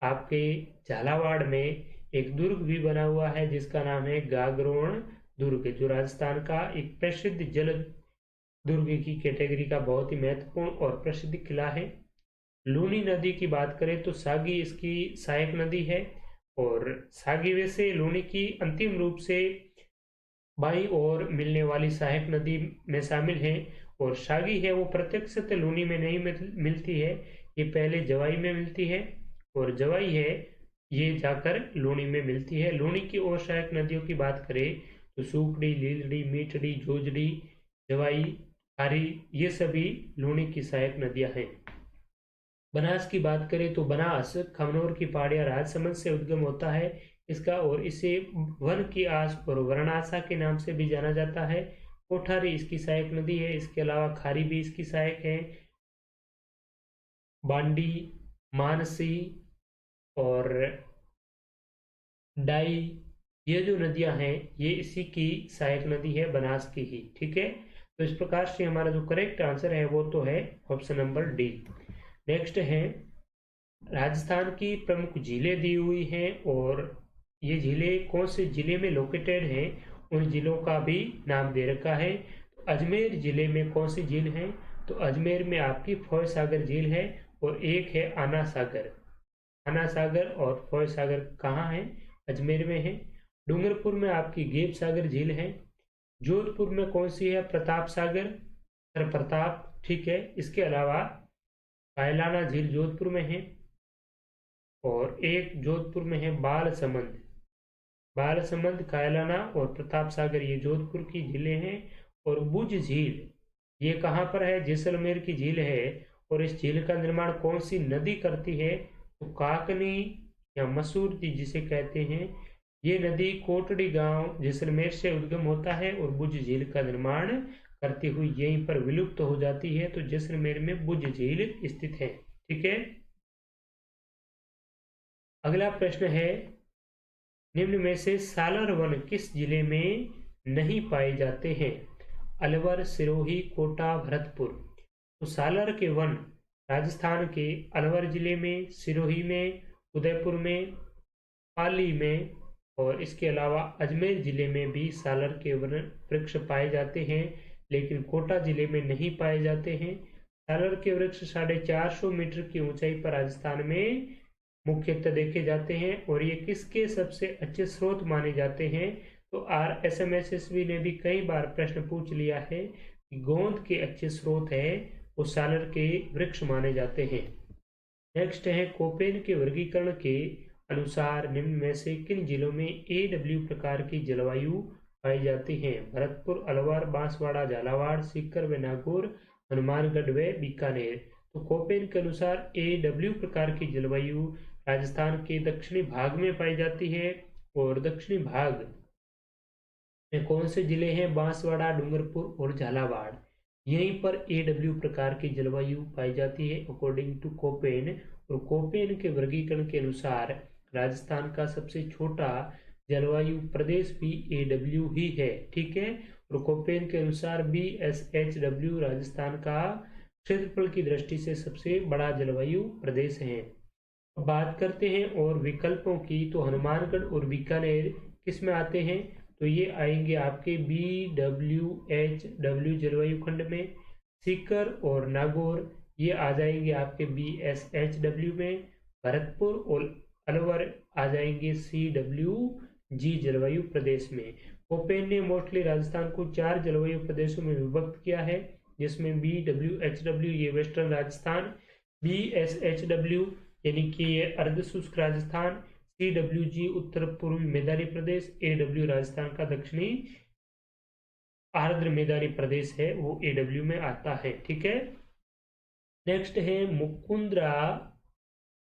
आपके झालावाड़ में एक दुर्ग भी बना हुआ है जिसका नाम है गागरोण दुर्ग, जो राजस्थान का एक प्रसिद्ध जल दुर्ग की कैटेगरी का बहुत ही महत्वपूर्ण और प्रसिद्ध किला है। लूनी नदी की बात करें तो सागी इसकी सहायक नदी है। और सागी वैसे लूनी की अंतिम रूप से बाईं ओर मिलने वाली सहायक नदी में शामिल है। और सागी है वो प्रत्यक्षतः लूनी में नहीं मिलती है, ये पहले जवाई में मिलती है और जवाई है ये जाकर लूनी में मिलती है। लूनी की और सहायक नदियों की बात करें तो सूखड़ी, लीलड़ी, मीठड़ी, जोजड़ी, जवाई, खारी ये सभी लूनी की सहायक नदियां हैं। बनास की बात करें तो बनास खमनोर की पहाड़ियां राजसमंद से उद्गम होता है इसका, और इसे वन की आस और वर्णासा के नाम से भी जाना जाता है। कोठारी इसकी सहायक नदी है। इसके अलावा खारी भी इसकी सहायक है। बांडी, मानसी और डाई ये जो नदियां हैं ये इसी की सहायक नदी है, बनास की ही। ठीक है। तो इस प्रकार से हमारा जो करेक्ट आंसर है वो तो है ऑप्शन नंबर डी। नेक्स्ट है, राजस्थान की प्रमुख झीलें दी हुई हैं और ये झीलें कौन से जिले में लोकेटेड हैं उन जिलों का भी नाम दे रखा है। तो अजमेर जिले में कौन सी झील है? तो अजमेर में आपकी फौज सागर झील है और एक है आना सागर। आना सागर और फौज सागर कहाँ है? अजमेर में है। डूंगरपुर में आपकी गेप सागर झील है। जोधपुर में कौन सी है? प्रताप सागर, सर प्रताप। ठीक है। इसके अलावा कायलाना झील जोधपुर में है और एक जोधपुर में है बाल समंद। बालसमंद, कायलाना और प्रताप सागर ये जोधपुर की झीलें हैं। और बुझ झील ये कहाँ पर है? जैसलमेर की झील है। और इस झील का निर्माण कौन सी नदी करती है? तो काकनी या मसूर जिसे कहते हैं, ये नदी कोटड़ी गांव जैसलमेर से उद्गम होता है और बुझ झील का निर्माण करती हुई यहीं पर विलुप्त हो जाती है। तो जैसलमेर में बुझ झील स्थित है। ठीक है। अगला प्रश्न है, निम्न में से सालर वन किस जिले में नहीं पाए जाते हैं? अलवर, सिरोही, कोटा, भरतपुर। तो सालर के वन राजस्थान के अलवर जिले में, सिरोही में, उदयपुर में, पाली में और इसके अलावा अजमेर जिले में भी सालर के वन वृक्ष पाए जाते हैं, लेकिन कोटा जिले में नहीं पाए जाते हैं। सालर के वृक्ष 450 मीटर की ऊंचाई पर राजस्थान में मुख्यतः देखे जाते हैं। और ये किसके सबसे अच्छे स्रोत माने जाते हैं? तो RSMSSB ने भी कई बार प्रश्न पूछ लिया है कि गोंद के अच्छे स्रोत है वो सालर के वृक्ष माने जाते हैं। नेक्स्ट है, कोपेन के वर्गीकरण के अनुसार निम्न में से किन जिलों में AW प्रकार की जलवायु पाई जाती है? भरतपुर, अलवर, बांसवाड़ा, झालावाड़, सीकर व नागौर, हनुमानगढ़ व बीकानेर। तो कोपेन के अनुसार AW प्रकार की जलवायु राजस्थान के दक्षिणी भाग में पाई जाती है। और दक्षिणी भाग में कौन से जिले हैं? बांसवाड़ा, डूंगरपुर और झालावाड़। यहीं पर AW प्रकार की जलवायु पाई जाती है अकॉर्डिंग टू कोपेन। और कोपेन के वर्गीकरण के अनुसार राजस्थान का सबसे छोटा जलवायु प्रदेश भी AW ही है। ठीक है। और कोपेन के अनुसार BSHW राजस्थान का क्षेत्रफल की दृष्टि से सबसे बड़ा जलवायु प्रदेश है। बात करते हैं और विकल्पों की, तो हनुमानगढ़ और बीकानेर किस में आते हैं? तो ये आएंगे आपके BWHW जलवायु खंड में। सीकर और नागौर ये आ जाएंगे आपके BSHW में। भरतपुर और अलवर आ जाएंगे CWG जलवायु प्रदेश में। कोपेन ने मोस्टली राजस्थान को 4 जलवायु प्रदेशों में विभक्त किया है, जिसमें BWHW ये वेस्टर्न राजस्थान, BSHW यानी कि ये अर्ध शुष्क राजस्थान, CWG उत्तर पूर्वी मैदानी प्रदेश, AW राजस्थान का दक्षिणी आर्द्र मैदानी प्रदेश है वो AW में आता है। ठीक है। नेक्स्ट है, मुकुंदरा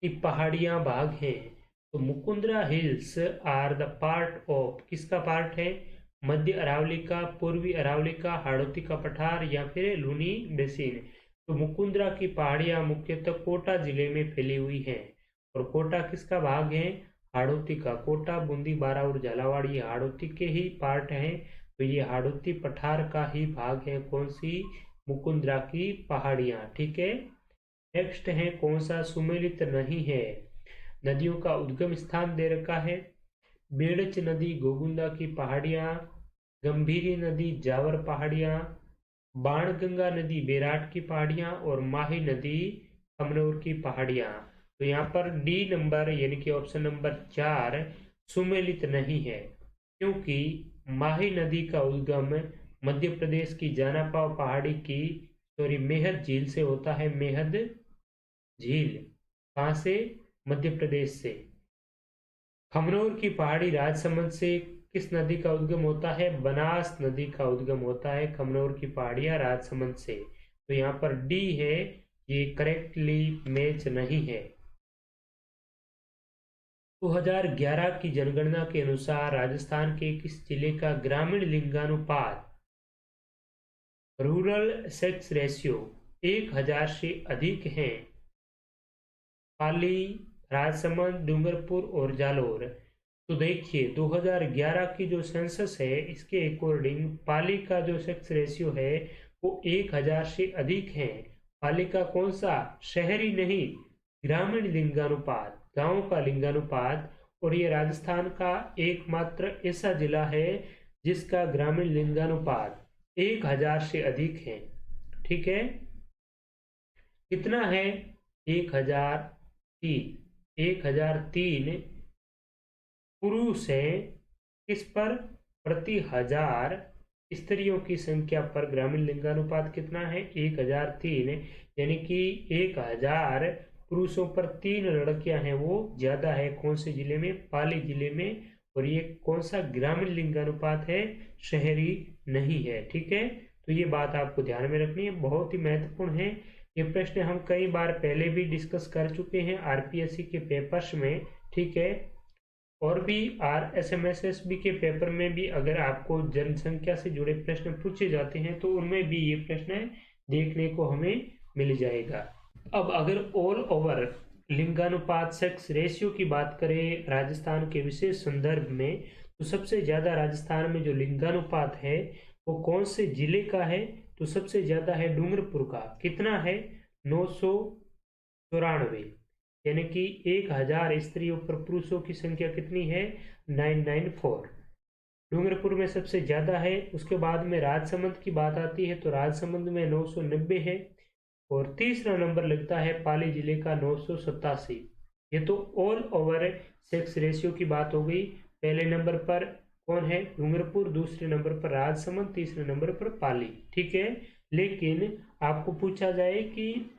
की पहाड़ियां भाग हैं। तो Mukundra hills are the part of, किसका पार्ट है? मध्य अरावली का, पूर्वी अरावली का, हाड़ौती का पठार या फिर लूनी बेसिन। तो मुकुंदरा की पहाड़ियां मुख्यतः कोटा जिले में फैली हुई हैं। और कोटा किसका भाग है? हाड़ौती का। कोटा, बूंदी, बारा और झालावाड़ ये हाड़ौती के ही पार्ट हैं। तो ये हाड़ौती पठार का ही भाग है कौन सी? मुकुंदरा की पहाड़ियां। ठीक है। नेक्स्ट है, कौन सा सुमेलित नहीं है? नदियों का उद्गम स्थान दे रखा है। बेड़च नदी गोगुंदा की पहाड़ियां, गंभीरी नदी जावर पहाड़ियां, बाणगंगा नदी बेराट की पहाड़ियां और माही नदी खमनौर की पहाड़ियां। तो यहाँ पर डी नंबर यानी कि ऑप्शन नंबर 4 सुमेलित नहीं है, क्योंकि माही नदी का उद्गम मध्य प्रदेश की जानापाव पहाड़ी की मेहद झील से होता है। मेहद झील कहाँ से? मध्य प्रदेश से। खमनौर की पहाड़ी राजसमंद से किस नदी का उद्गम होता है? बनास नदी का उद्गम होता है खमनौर की पहाड़ियां राजसमंद से। तो यहाँ पर डी है, ये करेक्टली मैच नहीं है। 2011 की जनगणना के अनुसार राजस्थान के किस जिले का ग्रामीण लिंगानुपात, रूरल सेक्स रेशियो 1000 से अधिक है? पाली, राजसमंद, डूंगरपुर और जालोर। तो देखिए 2011 की जो सेंसस है इसके अकॉर्डिंग पाली का जो सेक्स रेशियो है वो 1000 से अधिक है। पाली का कौन सा? शहरी नहीं, ग्रामीण लिंगानुपात, गांव का लिंगानुपात। और ये राजस्थान का एकमात्र ऐसा जिला है जिसका ग्रामीण लिंगानुपात 1000 से अधिक है। ठीक है। कितना है? 1003 पुरुष हैं किस पर? प्रति 1000 स्त्रियों की संख्या पर ग्रामीण लिंगानुपात कितना है? 1003, यानी कि 1000 पुरुषों पर 3 लड़कियां हैं वो ज्यादा है। कौन से जिले में? पाली जिले में। और ये कौन सा ग्रामीण लिंगानुपात है, शहरी नहीं है। ठीक है, तो ये बात आपको ध्यान में रखनी है, बहुत ही महत्वपूर्ण है। ये प्रश्न हम कई बार पहले भी डिस्कस कर चुके हैं आरपीएससी के पेपर्स में। ठीक है, और भी आरएसएमएसएसबी के पेपर में भी अगर आपको जनसंख्या से जुड़े प्रश्न पूछे जाते हैं तो उनमें भी ये प्रश्न देखने को हमें मिल जाएगा। अब अगर ऑल ओवर लिंगानुपात सेक्स रेशियो की बात करें राजस्थान के विशेष संदर्भ में, तो सबसे ज्यादा राजस्थान में जो लिंगानुपात है वो कौन से जिले का है, तो सबसे ज्यादा है डूंगरपुर का। कितना है, 994, यानी कि 1000 स्त्रियों पर पुरुषों की संख्या कितनी है, 994। डूंगरपुर में सबसे ज्यादा है। उसके बाद में राजसमंद की बात आती है तो राजसमंद में 990 है, और तीसरा नंबर लगता है पाली जिले का 987। ये तो ऑल ओवर सेक्स रेशियो की बात हो गई। पहले नंबर पर कौन है, डूंगरपुर, दूसरे नंबर पर राजसमंद, तीसरे नंबर पर पाली। ठीक है, लेकिन आपको पूछा जाए कि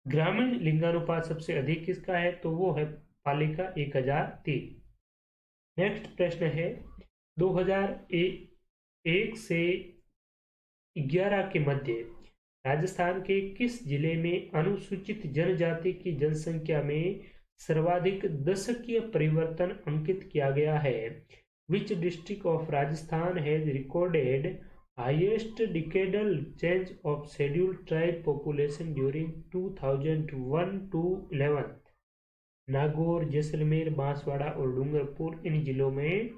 ग्रामीण लिंगानुपात सबसे अधिक किसका है, तो वो है पाली का 1003। नेक्स्ट प्रश्न है 2001 से 11 के मध्य राजस्थान के किस जिले में अनुसूचित जनजाति की जनसंख्या में सर्वाधिक दशकीय परिवर्तन अंकित किया गया है। Which district of Rajasthan has recorded highest decadal change of scheduled tribe population during 2001 to 11। Nagaur, Jaisalmer, Banswara और डूंगरपुर इन जिलों में